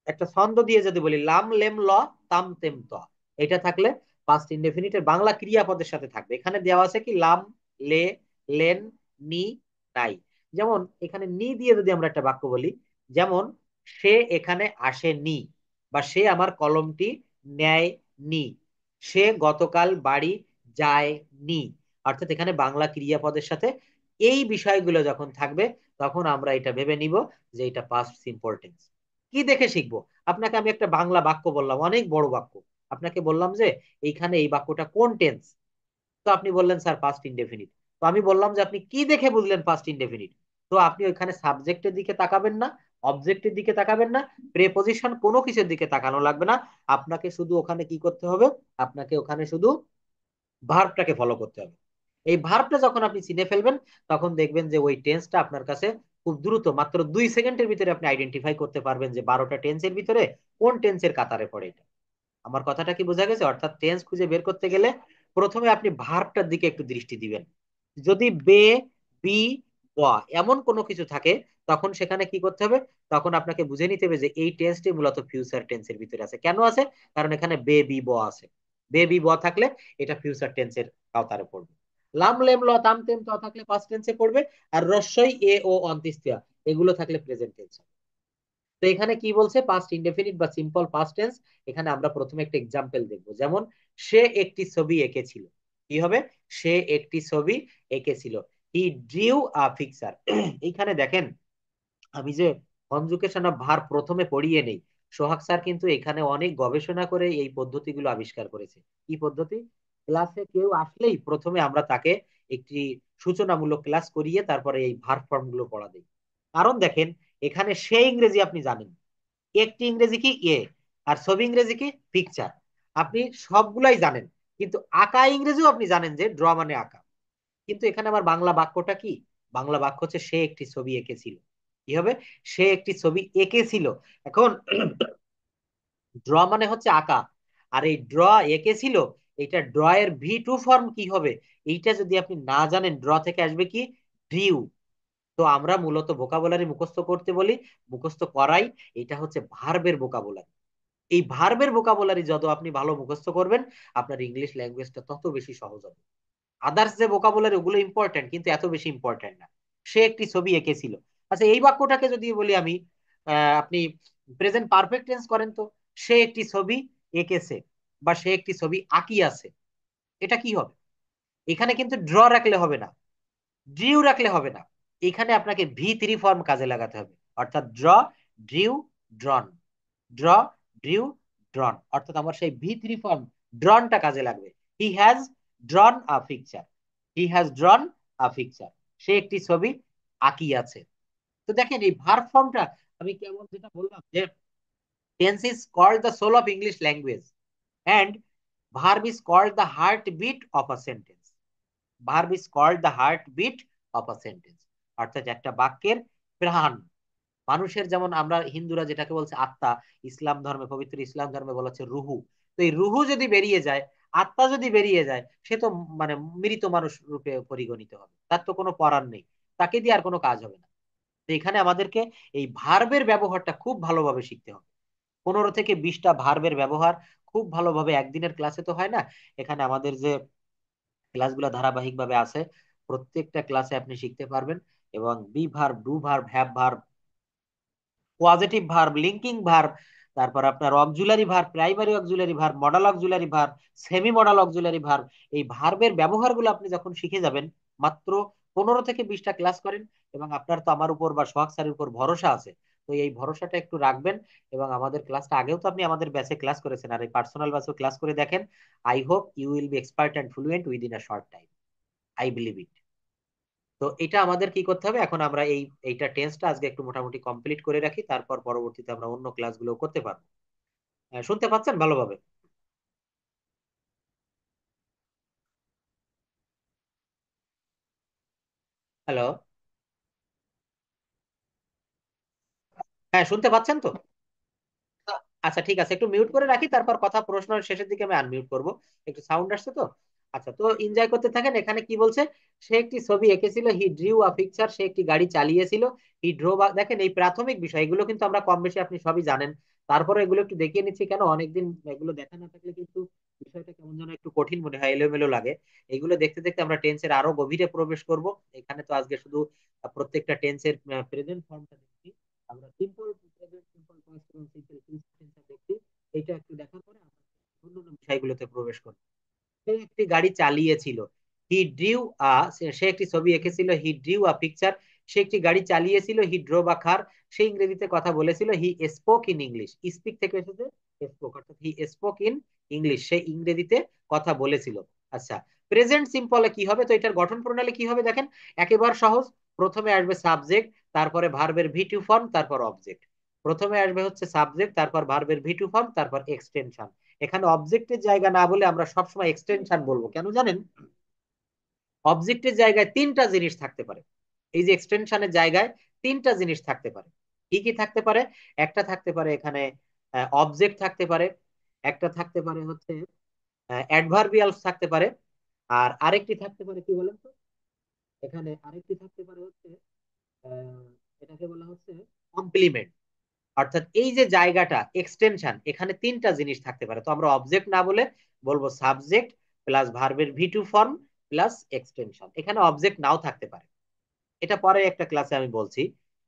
একটা ছন্দ দিয়ে যদি বলি লাম লেম ল তাম তেম ত, এটা থাকলে পাস্ট ইনডেফিনিটের বাংলা ক্রিয়াপদের সাথে থাকবে। এখানে দেওয়া আছে কি লাম, লে, লেন, নি, নাই। যেমন এখানে নি দিয়ে যদি আমরা একটা বাক্য বলি, যেমন সে এখানে আসেনি, বা সে আমার কলমটি নেয়নি, সে গতকাল বাড়ি যায়নি। অর্থাৎ এখানে বাংলা ক্রিয়াপদের সাথে এই বিষয়গুলো যখন থাকবে, তখন আমরা এটা ভেবে নিব যে এটা পাস্ট সিম্পল টেন্স। কি দেখে শিখবো? আপনাকে আমি একটা বাংলা বাক্য বললাম, অনেক বড় বাক্য, আপনাকে বললাম যে এইখানে এই বাক্যটা কোন টেন্স। তো আপনি বললেন স্যার পাস্ট ইনডেফিনিট। তো আমি বললাম যে আপনি কি দেখে বুঝলেন পাস্ট ইনডেফিনিট? তো আপনি ওইখানে সাবজেক্টের দিকে তাকাবেন না, অবজেক্টের দিকে তাকাবেন না, প্রেপোজিশন কোনো কিছুর দিকে তাকানো লাগবে না। আপনাকে শুধু ওখানে কি করতে হবে? আপনাকে ওখানে শুধু ভার্বটাকে ফলো করতে হবে। এই ভার্বটা যখন আপনি চিনে ফেলবেন, তখন দেখবেন যে ওই টেন্সটা আপনার কাছে খুব দ্রুত, মাত্র 2 সেকেন্ডের ভিতরে আপনি আইডেন্টিফাই করতে পারবেন যে 12টা টেন্সের ভিতরে কোন টেন্সের কাতারে পড়ে এটা। আমার কথাটা কি বোঝা গেছে? অর্থাৎ টেন্স খুঁজে বের করতে গেলে প্রথমে আপনি ভার্বটার দিকে একটু দৃষ্টি দিবেন। যদি বে, বি, ব এমন কোনো কিছু থাকে, তখন সেখানে কি করতে হবে? তখন আপনাকে বুঝে নিতে হবে যে এই টেন্সটি মূলত ফিউচার টেন্সের ভিতরে আছে। কেন আছে? কারণ এখানে বে, বি, ব আছে। বে, বি, ব থাকলে এটা ফিউচার টেন্সের আওতারে পড়বে। লাম, লেম, ল, তাম, তেম, ত থাকলে পাস্ট টেন্সে পড়বে। আর রস্বই, এ, ও, অন্ত্যেষ্টিয়া এগুলো থাকলে প্রেজেন্ট টেন্স। তো এখানে কি বলছে? পাস্ট ইনডেফিনিট বা সিম্পল পাস্ট টেন্স। এখানে আমরা প্রথমে একটা এক্সাম্পল দেখবো, যেমন সে একটি ছবি এঁকেছিল। কি হবে? সে একটি ছবি এঁকেছিল। হি ড্রিউ আ পিকচার। এইখানে দেখেন, আমি যে কনজুগেশন অফ ভার্ব প্রথমে পড়িয়ে নেই, সোহাগ স্যার কিন্তু এখানে অনেক গবেষণা করে এই পদ্ধতিগুলো আবিষ্কার করেছে। কি পদ্ধতি? ক্লাসে কেউ আসলেই প্রথমে আমরা তাকে একটি সূচনামূলক ক্লাস করিয়ে তারপরে এই ভার্ব ফর্ম গুলো পড়া দেই। কারণ দেখেন, এখানে সে ইংরেজি আপনি জানেন, একটি ইংরেজি কি এ, আর ছবি ইংরেজি কি পিকচার, আপনি সবগুলাই জানেন। কিন্তু আঁকা ইংরেজিও আপনি জানেন যে ড্র মানে আঁকা। কিন্তু এখানে আমার বাংলা বাক্যটা কি? বাংলা বাক্য হচ্ছে সে একটি ছবি এঁকেছিল। কি হবে? সে একটি ছবি এঁকেছিল। এখন ড্র মানে হচ্ছে আঁকা, আর এই ড্র এঁকেছিল, এটা ড্র এর V2 ফর্ম কি হবে? এইটা যদি আপনি না জানেন, ড্র থেকে আসবে কি? ড্রিউ। তো আমরা মূলত ভোকাবুলারি মুখস্থ করতে বলি, মুখস্থ করাই। এটা হচ্ছে ভার্বের ভোকাবুলারি। এই ভার্বের ভোকাবুলারি যত আপনি ভালো মুখস্থ করবেন, আপনার ইংলিশ ল্যাঙ্গুয়েজটা তত বেশি সহজ হবে। আদার্স যে ভোকাবুলারি ওগুলো ইম্পর্টেন্ট, কিন্তু এত বেশি ইম্পর্টেন্ট না। সে একটি ছবি এঁকেছিল। আচ্ছা, এই বাক্যটাকে যদি বলি আমি, আপনি প্রেজেন্ট পারফেক্ট টেন্স করেন তো, সে একটি ছবি এঁকেছে বা সে একটি ছবি আঁকিয়াছে, এটা কি হবে? এখানে কিন্তু ড্র রাখলে হবে না, ড্রিউ রাখলে হবে না। এখানে আপনাকে V3 ফর্ম কাজে লাগাতে হবে। অর্থাৎ draw, drew, drawn. Draw, drew, drawn. অর্থাৎ আমার সেই V3 ফর্ম ড্রনটা কাজে লাগবে। He has drawn a picture. He has drawn a picture. সে একটি ছবি আঁকিয়াছে। তো দেখেন এই ভার্ব ফর্মটা, আমি কেমন যেটা বললাম যে tense is called the soul of English language and verb is called the heartbeat of a sentence. Verb is called the heartbeat of a sentence. অর্থাৎ একটা বাক্যের প্রাণ, মানুষের যেমন আমরা হিন্দুরা যেটাকে বলছে আত্মা, ইসলাম ধর্মে, পবিত্র ইসলাম ধর্মে বলা হচ্ছে রুহু। তো এই রুহু যদি বেরিয়ে যায়, আত্মা যদি বেরিয়ে যায়, সে তো মানে মৃত মানুষ রূপে পরিগণিত হবে, তার তো কোনো পরাণ নেই, তাকে দিয়ে আর কোনো কাজ হবে না। তো এখানে আমাদেরকে এই ভার্বের ব্যবহারটা খুব ভালোভাবে শিখতে হবে। 15 থেকে 20টা ভার্বের ব্যবহার খুব ভালোভাবে একদিনের ক্লাসে তো হয় না। এখানে আমাদের যে ক্লাসগুলো ধারাবাহিক ভাবে আছে, প্রত্যেকটা ক্লাসে আপনি শিখতে পারবেন। এবং be verb, do verb, have verb, positive verb, linking verb, তারপর আপনার auxiliary verb, primary auxiliary verb, modal auxiliary verb, semi modal auxiliary verb. এই ভার্বের ব্যবহারগুলো আপনি যখন শিখে যাবেন, মাত্র 15 থেকে 20টা ক্লাস করেন, এবং আপনার তো আমার উপর বা সোহাগ স্যারের উপর ভরসা আছে। তো এই ভরসাটা একটু রাখবেন। এবং আমাদের ক্লাসটা আগেও তো আপনি আমাদের ব্যাচে ক্লাস করেছেন, আর এই পার্সোনাল ব্যাচেও ক্লাস করে দেখেন। I hope you will be expert and fluent within a short time. I believe it. তো এটা আমাদের কি করতে হবে এখন, আমরা এইটা টেন্সটা আজকে একটু মোটামুটি কমপ্লিট করে রাখি, তারপর পরবর্তীতে আমরা অন্য ক্লাসগুলো করতে পারবো। শুনতে পাচ্ছেন ভালোভাবে? হ্যালো? হ্যাঁ, শুনতে পাচ্ছেন তো? আচ্ছা, ঠিক আছে, একটু মিউট করে রাখি, তারপর কথা প্রশ্নের শেষের দিকে আমি আনমিউট করব। একটু সাউন্ড আসছে তো। আচ্ছা, তো এনজয় করতে থাকেন। এখানে কি বলছে? সে একটি ছবি এঁকেছিল, হি ড্রিউ আ পিকচার, সে একটি গাড়ি চালিয়েছিল। হি ড্রোভ, দেখেন এই প্রাথমিক বিষয়, এগুলো কিন্তু আমরা কম বেশি আপনি সবই জানেন। তারপরে এগুলো একটু দেখিয়ে নিচ্ছি, কেন অনেকদিন এগুলো দেখা না থাকলে কিন্তু বিষয়টা কেমন যেন একটু কঠিন মনে হয়, এলোমেলো লাগে। এগুলো দেখতে দেখতে আমরা টেন্সের আরো গভীরে প্রবেশ করব। এখানে তো আজকে শুধু প্রত্যেকটা টেন্সের প্রেজেন্ট ফর্মটা দেখছি। আমরা সিম্পল প্রেজেন্ট, সিম্পল পাস্ট এবং সিম্পল প্রেজেন্ট দেখছি। এটা একটু দেখার পরে আমরা অন্যান্য বিষয়গুলোতে প্রবেশ করব। সে একটি গাড়ি চালিয়েছিল। হি ড্রিউ আ, সে একটি ছবি এঁকেছিল। হি ড্রিউ আ পিকচার, সে একটি গাড়ি চালিয়েছিল। হি ড্রোভ আ কার, সে ইংরেজিতে কথা বলেছিল। He spoke in English, speak থেকে এসেছে স্পোক, অর্থাৎ হি স্পোক ইন ইংলিশ, সে ইংরেজিতে কথা বলেছিল। আচ্ছা, প্রেজেন্ট সিম্পলে কি হবে? তো এটার গঠন প্রণালী কি হবে দেখেন, একেবারে সহজ। প্রথমে আসবে সাবজেক্ট, তারপরে ভার্বের ভি টু ফর্ম, তারপর অবজেক্ট। প্রথমে আসবে হচ্ছে সাবজেক্ট, তারপর ভার্বের ভি টু ফর্ম, তারপর এক্সটেনশন। এখানে অবজেক্টের জায়গা না বলে আমরা সবসময় এক্সটেনশন বলবো, কেন জানেন? অবজেক্টের জায়গায় তিনটা জিনিস থাকতে পারে। এই যে এক্সটেনশনের জায়গায় তিনটা জিনিস থাকতে পারে। কি কি থাকতে পারে? একটা থাকতে পারে এখানে অবজেক্ট থাকতে পারে, একটা থাকতে পারে হচ্ছে অ্যাডভার্বিয়ালস থাকতে পারে, আর আরেকটি থাকতে পারে কি বলেন তো, এখানে আরেকটি থাকতে পারে হচ্ছে আহ, এটাকে বলা হচ্ছে কমপ্লিমেন্ট। অর্থাৎ এই যে জায়গাটা এক্সটেনশন, এখানে তিনটা জিনিস থাকতে পারে। তো আমরা অবজেক্ট না বলে বলবো সাবজেক্ট প্লাস ভার্বের V two form plus extension. এখানে অবজেক্ট নাও থাকতে পারে, এটা পরে একটা ক্লাসে আমি বলছি।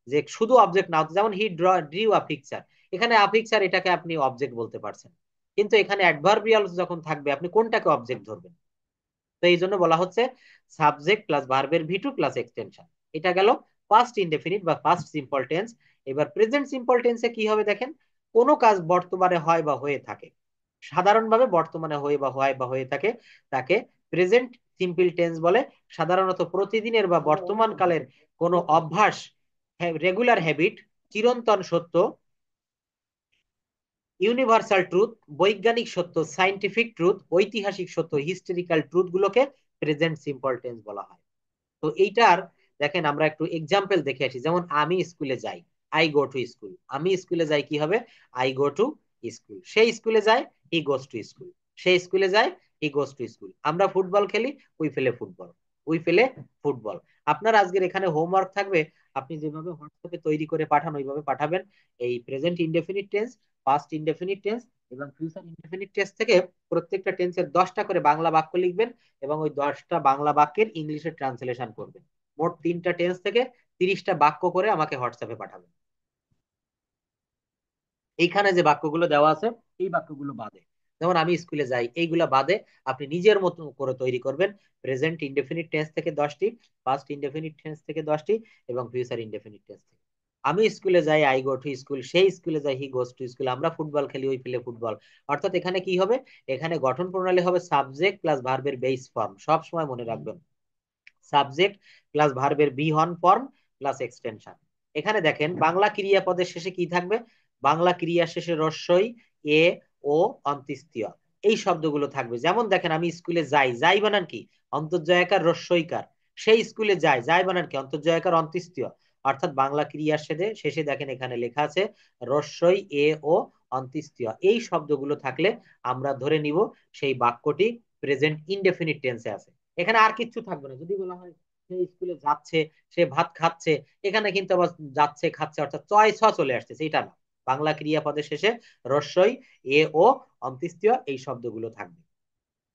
যে শুধু অবজেক্ট নাও, যেমন হি ড্রিউ আ পিকচার, এখানে আ পিকচার এটাকে আপনি অবজেক্ট বলতে পারছেন, কিন্তু এখানে অ্যাডভার্বিয়াল যখন থাকবে আপনি কোনটাকে অবজেক্ট ধরবেন? তো এই জন্য বলা হচ্ছে সাবজেক্ট প্লাস ভার্বের ভি টু প্লাস এক্সটেনশন। এটা গেল পাস্ট ইনডেফিনিট বা পাস্ট সিম্পল টেন্স। এবার প্রেজেন্ট সিম্পল টেন্সে কি হবে দেখেন, কোনো কাজ বর্তমানে হয় বা হয়ে থাকে, সাধারণভাবে বর্তমানে হয়ে বা হয় বা হয়ে থাকে, তাকে প্রেজেন্ট সিম্পল টেন্স বলে। সাধারণত প্রতিদিনের বা বর্তমান কালের কোনো অভ্যাস, রেগুলার হ্যাবিট, চিরন্তন সত্য, ইউনিভার্সাল ট্রুথ, বৈজ্ঞানিক সত্য, সাইন্টিফিক ট্রুথ, ঐতিহাসিক সত্য, হিস্টোরিক্যাল ট্রুথ গুলোকে প্রেজেন্ট সিম্পল টেন্স বলা হয়। তো এইটার দেখেন আমরা একটু এক্সাম্পল দেখে আসি। যেমন আমি স্কুলে যাই, আই গো টু স্কুল। আমি স্কুলে যাই কি হবে? I go to school. সে স্কুলে যায়, হি গোস টু স্কুল। সে স্কুলে যায়, হি গোস টু স্কুল। আমরা ফুটবল খেলি, we play football. We play football. আপনার আজকের এখানে হোমওয়ার্ক থাকবে, আপনি যেভাবে হোয়াটসঅ্যাপে তৈরি করে পাঠান ওইভাবে পাঠাবেন। এই present indefinite tense, past indefinite tense এবং ফিউচার ইনডেফিনিট টেন্স থেকে প্রত্যেকটা টেন্সের 10টা করে বাংলা বাক্য লিখবেন, এবং ওই 10টা বাংলা বাক্যের ইংলিশে ট্রান্সলেশন করবেন। মোট 3টা টেন্স থেকে 30টা বাক্য করে আমাকে হোয়াটসঅ্যাপে পাঠাবেন। এইখানে যে বাক্যগুলো দেওয়া আছে, এই বাক্যগুলো বাদে, যেমন আমি স্কুলে যাই, এইগুলা বাদে আপনি নিজের মতো করে তৈরি করবেন। প্রেজেন্ট ইনডেফিনিট টেন্স থেকে 10টি, পাস্ট ইনডেফিনিট টেন্স থেকে 10টি, এবং ফিউচার ইনডেফিনিট টেন্স থেকে। আমি স্কুলে যাই, আই গো টু স্কুল। সেই স্কুলে যাই, হি গোস টু স্কুল। আমরা ফুটবল খেলি, ওই প্লে ফুটবল। অর্থাৎ এখানে কি হবে, এখানে গঠন প্রণালী হবে সাবজেক্ট প্লাস ভার্বের বেস ফর্ম। সব সময় মনে রাখবেন, সাবজেক্ট প্লাস ভার্বের বি হন ফর্ম প্লাস এক্সটেনশন। এখানে দেখেন বাংলা ক্রিয়াপদের শেষে কি থাকবে? বাংলা ক্রিয়া শেষে রস্যই, এ, ও, অন্ত্যেষ্টিয়, এই শব্দগুলো থাকবে। যেমন দেখেন আমি স্কুলে যাই, যাই বানান কি? অন্তর্জয়াকার রস্যইকার। সেই স্কুলে যায়, যায় বানান কি? অন্তর্জয়াকার অন্ত্যেষ্টিয়। অর্থাৎ বাংলা ক্রিয়ার শেষে শেষে দেখেন এখানে লেখা আছে রস্যই এ ও অন্ত্যেষ্টিয়, এই শব্দগুলো থাকলে আমরা ধরে নিব সেই বাক্যটি প্রেজেন্ট ইনডেফিনিট টেন্সে আছে। এখানে আর কিচ্ছু থাকবে না। যদি বলা হয় সে স্কুলে যাচ্ছে, সে ভাত খাচ্ছে, এখানে কিন্তু আবার যাচ্ছে খাচ্ছে অর্থাৎ চয় ছ চলে আসছে, এটা না। বাংলা ক্রিয়াপদের শেষে রস্যই এ ও অন্ত্যেষ্টিয় এই শব্দগুলো থাকবে।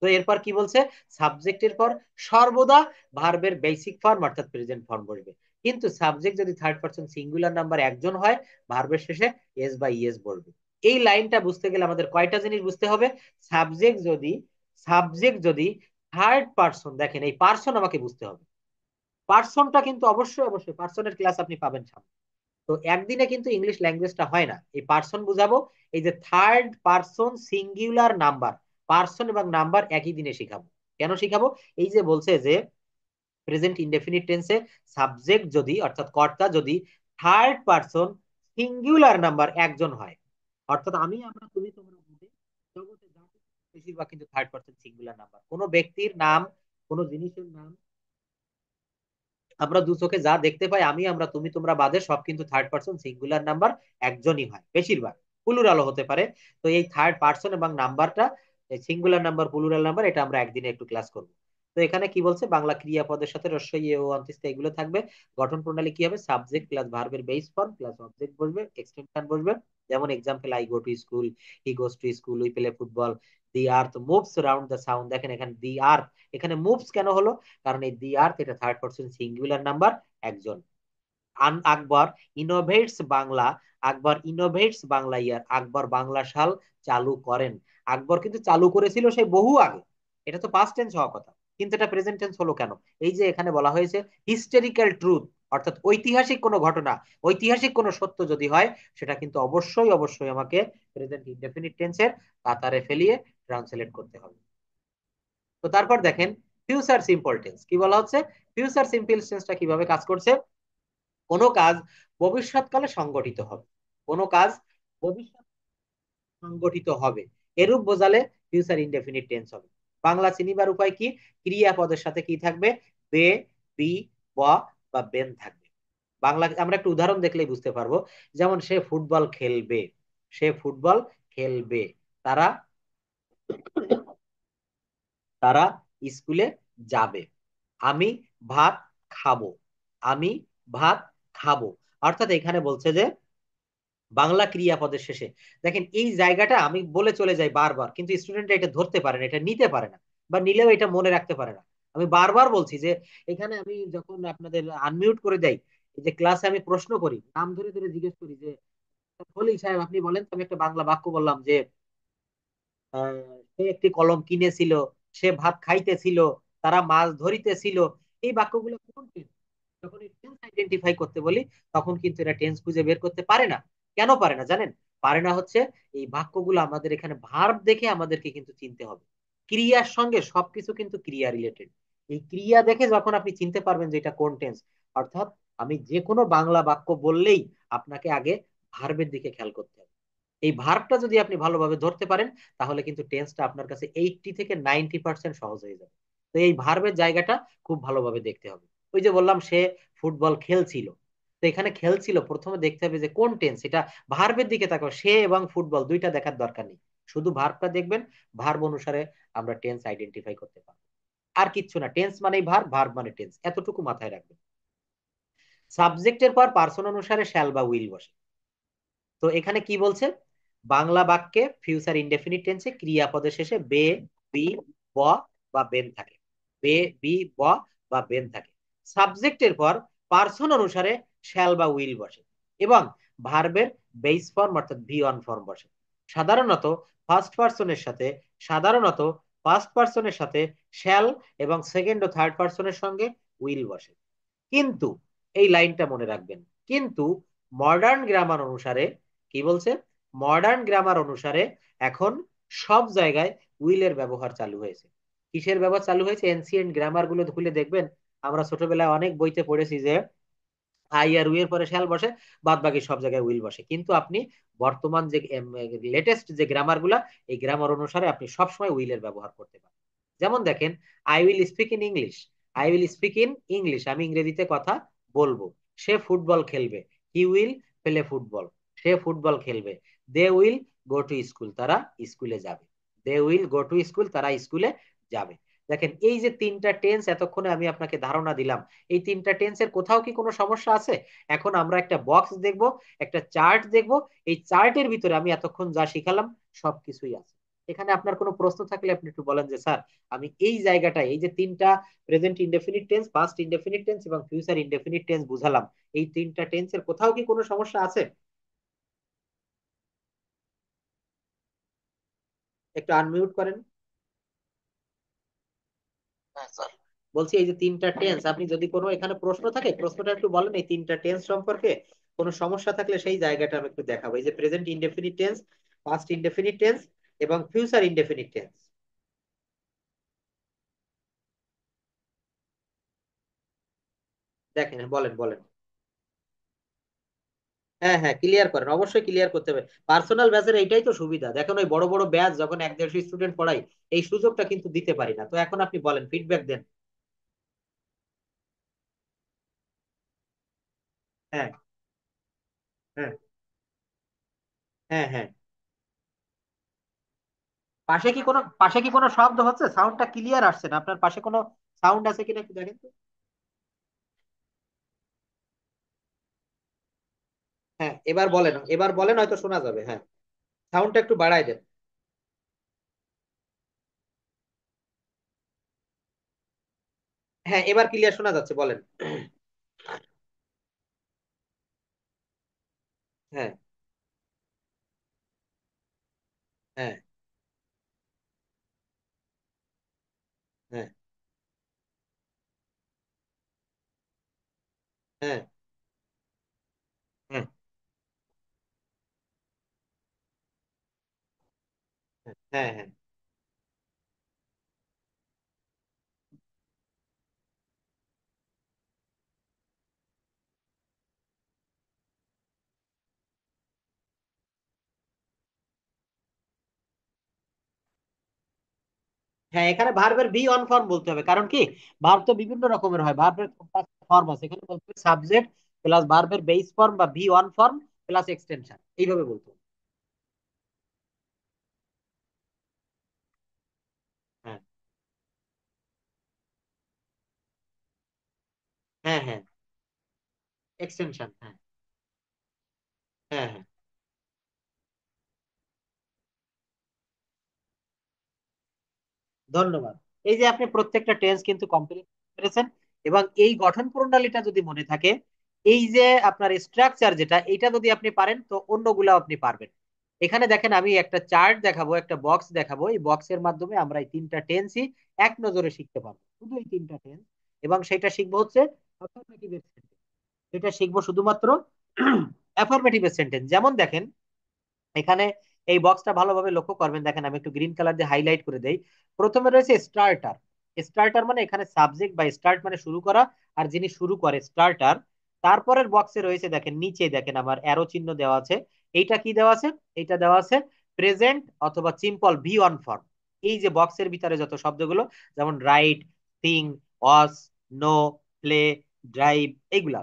তো এরপর কি বলছে, সাবজেক্টের পর সর্বদা ভার্বের বেসিক ফর্ম অর্থাৎ প্রেজেন্ট ফর্ম বসবে। কিন্তু সাবজেক্ট যদি থার্ড পারসন সিঙ্গুলার নাম্বার একজন হয়, ভার্বের শেষে এস বা ইএস বলবে। এই লাইনটা বুঝতে গেলে আমাদের কয়টা জিনিস বুঝতে হবে। সাবজেক্ট যদি থার্ড পারসন, দেখেন এই পার্সন আমাকে বুঝতে হবে। পার্সনটা কিন্তু অবশ্যই অবশ্যই পার্সনের ক্লাস আপনি পাবেন সামনে। তো একদিনে কিন্তু ইংলিশ ল্যাঙ্গুয়েজটা হয় না। এই পার্সন বুঝাবো, এই যে third person singular number, person এবং নাম্বার একই দিনে শিখাবো। কেন শিখাবো, এই যে বলছে যে প্রেজেন্ট ইনডেফিনিট টেন্সে সাবজেক্ট যদি অর্থাৎ কর্তা যদি থার্ড পার্সন সিঙ্গুলার নাম্বার একজন হয়, অর্থাৎ আমি আমরা তুমি তোমরা বুঝে জগতে যা কিছু বেশিরভাগ কিন্তু থার্ড পার্সন সিঙ্গুলার নাম্বার। কোনো ব্যক্তির নাম, কোনো জিনিসের নাম আমরা দু চোখে যা দেখতে পাই, আমি আমরা তুমি তোমরা বাদে সব কিন্তু থার্ড পার্সন সিঙ্গুলার নাম্বার একজনই হয় বেশিরভাগ, প্লুরালও হতে পারে। তো এই থার্ড পার্সন এবং নাম্বারটা সিঙ্গুলার নাম্বার প্লুরাল নাম্বার এটা আমরা একদিনে একটু ক্লাস করব। তো এখানে কি বলছে, বাংলা ক্রিয়াপদের সাথে রস্যই এ ও অন্ত্যেষ্টি এগুলো থাকবে। গঠন প্রণালী কি হবে, সাবজেক্ট প্লাস ভার্বের বেস ফর্ম প্লাস অবজেক্ট বসবে, এক্সটেনশন বসবে। যেমন example, I go to school, he goes to school, we play football, the earth moves round the sound. দেখেন এখানে দি আর্থ, এখানে মুভস কেন হলো, কারণ এই দি আর্থ এটা থার্ড পারসন সিঙ্গুলার নাম্বার একজন। আকবর ইনোভেটস বাংলা, আকবর ইনোভেটস বাংলা ইয়ার, আকবর বাংলা সাল চালু করেন। আকবর কিন্তু চালু করেছিল সেই বহু আগে, এটা তো পাস্ট টেন্স হওয়ার কথা, কিন্তু এটা প্রেজেন্ট টেন্স হলো কেন। এই যে এখানে বলা হয়েছে হিস্টোরিক্যাল ট্রুথ, অর্থাৎ ঐতিহাসিক কোনো ঘটনা, ঐতিহাসিক কোনো সত্য যদি হয়, সেটা কিন্তু অবশ্যই অবশ্যই আমাকে প্রেজেন্ট ইনডেফিনিট টেন্সের কাতারে ফেলিয়ে ট্রান্সলেট করতে হবে। তো তারপর দেখেন ফিউচার সিম্পল টেন্স কি বলা হচ্ছে। ফিউচার সিম্পল টেন্সটা কিভাবে কাজ করছে, কোনো কাজ ভবিষ্যৎকালে সংগঠিত হবে, কোনো কাজ ভবিষ্যৎ সংগঠিত হবে, এরূপ বোঝালে ফিউচার ইনডেফিনিট টেন্স হবে। বাংলা চিনিবার উপায় কি, ক্রিয়াপদের সাথে কি থাকবে, বে, বি, ব বা বেন থাকবে। বাংলা আমরা একটু উদাহরণ দেখলেই বুঝতে পারবো। যেমন সে ফুটবল খেলবে, সে ফুটবল খেলবে, তারা তারা স্কুলে যাবে, আমি ভাত খাবো, আমি ভাত খাবো। অর্থাৎ এখানে বলছে যে বাংলা ক্রিয়াপদের শেষে দেখেন এই জায়গাটা আমি বলে চলে যাই বারবার, কিন্তু স্টুডেন্ট এটা ধরতে পারে না, এটা নিতে পারে না, বা নিলেও এটা মনে রাখতে পারে না। আমি বারবার বলছি যে এখানে আমি যখন আপনাদের আনমিউট করে দেই, এই যে ক্লাসে আমি প্রশ্ন করি, নাম ধরে ধরে জিজ্ঞেস করি যে বলি সাহেব আপনি বলেন তো, আমি একটা বাংলা বাক্য বললাম যে সে একটি কলম কিনেছিল, সে ভাত খাইতেছিল, তারা মাছ ধরিতেছিল। এই বাক্যগুলো কোন টেন্স, যখন এই টেন্স আইডেন্টিফাই করতে বলি, তখন কিন্তু এরা টেন্স খুঁজে বের করতে পারে না। কেন পারে না জানেন, পারে না হচ্ছে এই বাক্যগুলো আমাদের এখানে ভার্ব দেখে আমাদেরকে কিন্তু চিনতে হবে। ক্রিয়ার সঙ্গে সবকিছু কিন্তু ক্রিয়া রিলেটেড। এই ক্রিয়া দেখে যখন আপনি চিনতে পারবেন যে এটা কোন টেন্স, অর্থাৎ আমি যে কোনো বাংলা বাক্য বললেই আপনাকে আগে ভার্বের দিকে খেয়াল করতে হবে। এই ভার্বটা যদি আপনি ভালোভাবে ধরতে পারেন, তাহলে কিন্তু টেন্সটা আপনার কাছে 80 থেকে 90% সহজ হয়ে যাবে। তো এই ভার্বের জায়গাটা খুব ভালোভাবে দেখতে হবে। ওই যে বললাম সে ফুটবল খেলছিল, তো এখানে খেলছিল প্রথমে দেখতে হবে যে কোন টেন্স এটা। ভার্বের দিকে তাকাও, সে এবং ফুটবল দুইটা দেখার দরকার নেই, শুধু ভার্বটা দেখবেন, ভার্ব অনুসারে আমরা টেন্স আইডেন্টিফাই করতে পারবো। আর কিচ্ছু না, টেন্স মানেই ভার্ব, ভার্ব মানে টেন্স, এতটুকু মাথায় রাখবেন। সাবজেক্টের পর পার্সন অনুসারে শ্যাল বা উইল বসে। তো এখানে কি বলছে, বাংলা বাক্যে ফিউচার ইনডেফিনিট টেন্সে ক্রিয়াপদের শেষে বে, বি, ব বা বেন থাকে, বে, বি, ব বা বেন থাকে। সাবজেক্টের পর পার্সন অনুসারে শ্যাল বা উইল বসে এবং ভার্বের বেস ফর্ম অর্থাৎ ভি ওয়ান ফর্ম বসে। সাধারণত ফার্স্ট পার্সনের সাথে সাধারণত ফার্স্ট পার্সনের সাথে শ্যাল এবং সেকেন্ড ও থার্ড পার্সনের সঙ্গে উইল বসে। কিন্তু এই লাইনটা মনে রাখবেন, কিন্তু মডার্ন গ্রামার অনুসারে কি বলছে, মডার্ন গ্রামার অনুসারে এখন সব জায়গায় উইলের ব্যবহার চালু হয়েছে। কিসের ব্যবহার চালু হয়েছে, এনসিয়েন্ট গ্রামার গুলো খুলে দেখবেন, আমরা ছোটবেলায় অনেক বইতে পড়েছি যে আই আর উই এর পরে শ্যাল বসে, বাদ বাকি সব জায়গায় উইল বসে। কিন্তু আপনি বর্তমান যে লেটেস্ট যে গ্রামার গুলা, এই গ্রামার অনুসারে আপনি সবসময় উইলের ব্যবহার করতে পারেন। যেমন দেখেন, I will speak in English, I will speak in English, আমি ইংরেজিতে কথা বলবো। সে ফুটবল খেলবে। He will play football. সে ফুটবল খেলবে। They will go to school. তারা স্কুলে যাবে। They will go to school. তারা স্কুলে যাবে। দেখেন এই যে তিনটা টেন্স এতক্ষণে আমি আপনাকে ধারণা দিলাম, এই তিনটা টেন্সের কোথাও কি কোনো সমস্যা আছে? এখন আমরা একটা বক্স দেখব, একটা চার্ট দেখব। এই চার্টের ভিতরে আমি এতক্ষণ যা শিখালাম সবকিছুই আছে। এখানে আপনার কোনো প্রশ্ন থাকলে আপনি একটু বলেন যে স্যার, আমি এই জায়গাটায় এই যে তিনটা present indefinite tense, past indefinite tense এবং ফিউচার ইনডেফিনিট টেন্স বুঝালাম, এই তিনটা টেন্সের কোথাও কি কোনো সমস্যা আছে? একটু আনমিউট করেন। হ্যাঁ স্যার। বলছি এই যে তিনটা টেন্স, আপনি যদি কোনো এখানে প্রশ্ন থাকে প্রশ্নটা একটু বলেন এই তিনটা টেন্স সম্পর্কে। কোনো সমস্যা থাকলে সেই জায়গাটা আমি একটু দেখাবো, এই যে present indefinite tense, past indefinite tense এবং ফিউচার ইনডেফিনিট টেন্স। দেখেন, বলেন বলেন। হ্যাঁ হ্যাঁ, ক্লিয়ার করেন, অবশ্যই ক্লিয়ার করতে হবে। পার্সোনাল ব্যাচের এইটাই তো সুবিধা, দেখেন ওই বড় বড় ব্যাচ যখন 150 স্টুডেন্ট পড়াই এই সুযোগটা কিন্তু দিতে পারি না। তো এখন আপনি বলেন, ফিডব্যাক দেন। হ্যাঁ হ্যাঁ হ্যাঁ হ্যাঁ। পাশে কি কোনো শব্দ হচ্ছে? সাউন্ডটা ক্লিয়ার আসছে না, আপনার পাশে কোনো সাউন্ড আছে কিনা একটু দেখেন তো। হ্যাঁ, এবার বলেন, এবার বলেন, হয়তো শোনা যাবে। হ্যাঁ, সাউন্ডটা একটু বাড়ায় দেন। হ্যাঁ, এবার ক্লিয়ার শোনা যাচ্ছে, বলেন। হ্যাঁ হ্যাঁ হ্যাঁ হ্যাঁ হ্যাঁ হ্যাঁ হ্যাঁ। হ্যাঁ, এখানে ভার্বের বি অন ফর্ম বলতে হবে, কারণ কি ভার্ব তো বিভিন্ন রকমের হয়, ভার্বের ফর্ম আছে, এখানে বলতে হবে সাবজেক্ট প্লাস ভার্বের বেস ফর্ম বা V on form plus extension, এইভাবে বলতে হবে। হ্যাঁ হ্যাঁ হ্যাঁ, এক্সটেনশন। হ্যাঁ হ্যাঁ হ্যাঁ। ধন্যবাদ। এই যে আপনি প্রত্যেকটা টেন্স কিন্তু কমপ্লিট করেছেন, এবং এই গঠন প্রণালীটা যদি মনে থাকে, এই যে আপনার স্ট্রাকচার যেটা, এটা যদি আপনি পারেন তো অন্যগুলো আপনি পারবেন। এখানে দেখেন আমি একটা চার্ট দেখাবো, একটা বক্স দেখাবো, এই বক্সের মাধ্যমে আমরা এই তিনটা টেন্সই এক নজরে শিখতে পারবো, শুধু এই তিনটা টেন্স। এবং সেটা শিখবো হচ্ছে অ্যাফার্মেটিভ সেন্টেন্স। এটা শিখবো শুধুমাত্র অ্যাফার্মেটিভ সেন্টেন্স। যেমন দেখেন এখানে এই বক্সটা ভালোভাবে লক্ষ্য করবেন, দেখেন আমি একটু গ্রিন কালার দিয়ে হাইলাইট করে দেই। প্রথমে রয়েছে স্টার্টার। স্টার্টার মানে এখানে সাবজেক্ট বা স্টার্ট মানে শুরু করা, আর যিনি শুরু করে স্টার্টার। তারপরের বক্সে রয়েছে, দেখেন নিচে দেখেন আমার অ্যারো চিহ্ন দেওয়া আছে। এইটা কি দেওয়া আছে? এইটা দেওয়া আছে প্রেজেন্ট অথবা সিম্পল ভি ওয়ান ফর্ম। এই যে বক্সের ভিতরে যত শব্দগুলো, যেমন রাইট, সিং, ওয়াজ, নো, প্লে, ড্রাইভ, এইগুলা।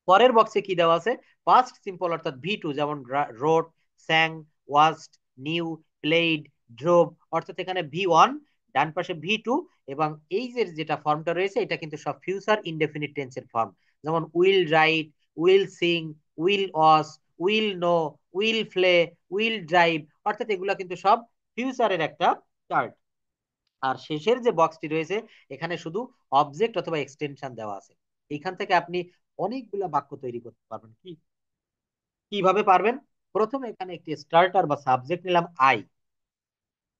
পরের বক্সে কি দেওয়া আছে? পাস্ট সিম্পল অর্থাৎ ভি টু, যেমন road, স্যাং, watched, new, played, drove. অর্থাৎ এখানে ভি ওয়ান, ডান পাশে ভি টু। এবং এই যে যেটা ফর্মটা রয়েছে এটা কিন্তু সব ফিউচার ইনডেফিনিট টেন্সের ফর্ম। যেমন will write, will sing, will watch, will know, will play, will drive. অর্থাৎ এগুলা কিন্তু সব ফিউচারের একটা চার্ট। আর শেষের যে বক্সটি রয়েছে এখানে শুধু অবজেক্ট অথবা এক্সটেনশন দেওয়া আছে। এইখান থেকে আপনি অনেকগুলা বাক্য তৈরি করতে পারবেন। কিভাবে পারবেন? প্রথমে এখানে একটি স্টার্টার বা সাবজেক্ট নিলাম আই।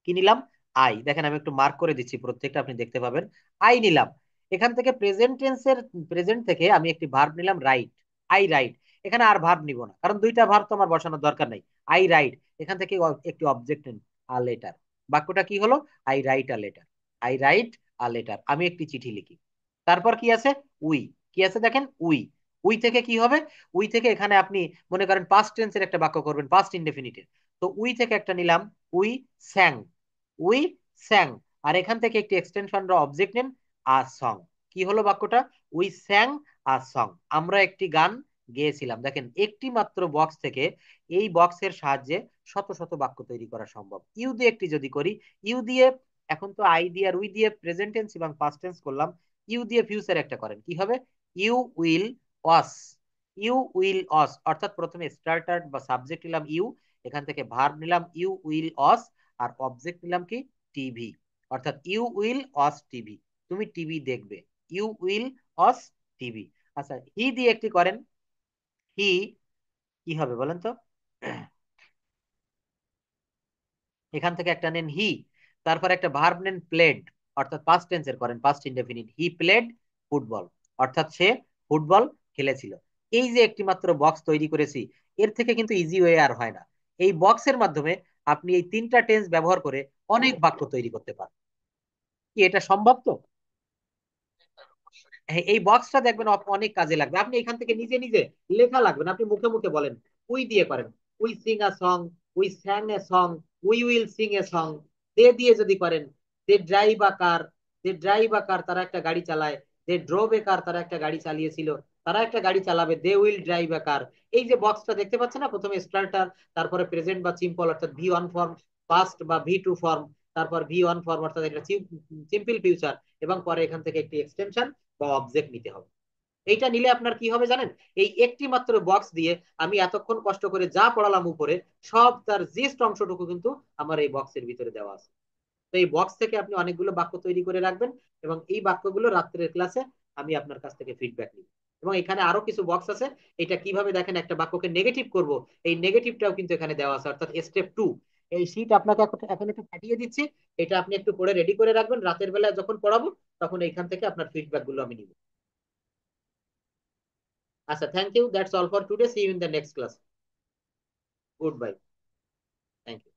কি নিলাম? আই। দেখেন আমি একটু মার্ক করে দিচ্ছি প্রত্যেকটা, আপনি দেখতে পাবেন। আই নিলাম। এখান থেকে প্রেজেন্ট টেন্সের প্রেজেন্ট থেকে আমি একটি ভার্ব নিলাম রাইট। I right. এখানে আর ভার্ব নিব না, কারণ দুইটা ভার্ব তো আমার বসানোর দরকার নাই। I right. এখান থেকে একটি অবজেক্ট নিন, আ লেটার। বাক্যটা কি হলো? I write a letter. I write a letter, আমি একটি চিঠি লিখি। তারপর কি আছে? উই। কি আছে দেখেন? উই। উই থেকে কি হবে? উই থেকে এখানে আপনি মনে করেন পাস্ট টেন্সের একটা বাক্য করবেন, পাস্ট ইনডেফিনিটের। তো উই থেকে একটা নিলাম, উই স্যাং। উই স্যাং। আর এখান থেকে একটি এক্সটেনশন অবজেক্ট নেন, আ সং। কি হলো বাক্যটা? উই স্যাং আ সং, আমরা একটি গান গেয়েছিলাম। দেখেন একটি মাত্র বক্স থেকে এই বক্সের সাহায্যে শত শত বাক্য তৈরি করা সম্ভব। ইউ দিয়ে একটি যদি করি, ইউ দিয়ে, এখন তো আই দিয়ে আর উই দিয়ে প্রেজেন্ট টেন্স এবং পাস্ট টেন্স করলাম, ইউ দিয়ে ফিউচার একটা করেন, কি হবে? You will was, you will was, অর্থাৎ প্রথমে স্টার্টার বা সাবজেক্ট নিলাম ইউ, এখান থেকে ভার্ব নিলাম ইউ উইল অস, আর অবজেক্ট নিলাম কি? টিভি। অর্থাৎ ইউ উইল অস টিভি, তুমি টিভি দেখবে। ইউ উইল অস টিভি। আচ্ছা, হি দিয়ে একটি করেন, হি কি হবে বলেন তো? এখান থেকে একটা নেন হি, তারপর একটা ভার্ব নেন প্লেড, অর্থাৎ পাস্ট টেন্সের করেন, past indefinite, he played football, অর্থাৎ সে ফুটবল খেলেছিল। এই যে একটি মাত্র বক্স তৈরি করেছি, এর থেকে কিন্তু ইজি ওয়ে আর হয় না। এই বক্সের মাধ্যমে আপনি এই তিনটা টেন্স ব্যবহার করে অনেক বাক্য তৈরি করতে পারেন। কি এটা সম্ভব তো? হ্যাঁ, এই বক্সটা দেখবেন অনেক কাজে লাগবে। আপনি এখান থেকে নিজে নিজে লেখা লাগবে না, আপনি মুখে মুখে বলেন। উই দিয়ে করেন, we sing a song, we sang a song, we will sing a song. They দিয়ে যদি করেন, দে ড্রাইভ আ কার, দে ড্রাইভ আ কার, তারা একটা গাড়ি চালায়। দে ড্রোভ এ কার, তারা একটা গাড়ি চালিয়েছিল। তারা একটা গাড়ি চালাবে, দে উইল ড্রাইভ আ কার। এই যে বক্সটা দেখতে পাচ্ছেন না, প্রথমে স্টার্টার, তারপরে প্রেজেন্ট বা সিম্পল অর্থাৎ ভি ওয়ান ফর্ম, পাস্ট বা ভি টু ফর্ম, তারপর ভি ওয়ান ফর্ম অর্থাৎ এটা সিম্পল ফিউচার, এবং পরে এখান থেকে একটি এক্সটেনশন বা অবজেক্ট নিতে হবে। এইটা নিলে আপনার কি হবে জানেন? এই একটি মাত্র বক্স দিয়ে আমি এতক্ষণ কষ্ট করে যা পড়ালাম উপরে, সব তার জিস্ট অংশটুকু কিন্তু আমার এই বক্সের ভিতরে দেওয়া আছে। তো এই বক্স থেকে আপনি অনেকগুলো বাক্য তৈরি করে রাখবেন, এবং এই বাক্যগুলো রাত্রের ক্লাসে আমি আপনার কাছ থেকে ফিডব্যাক নিব। এবং এখানে আরো কিছু বক্স আছে, এটা কিভাবে দেখেন একটা বাক্যকে নেগেটিভ করব, এই নেগেটিভটাও কিন্তু এখানে দেওয়া আছে, অর্থাৎ স্টেপ 2। এই শীট আপনাকে এখন এখন একটু পাঠিয়ে দিচ্ছি, এটা আপনি একটু পড়ে রেডি করে রাখবেন, রাতের বেলা যখন পড়াবো তখন এইখান থেকে আপনার ফিডব্যাক গুলো আমি নিব। আচ্ছা, thank you, that's all for today, see you in the next class. Goodbye. Thank you.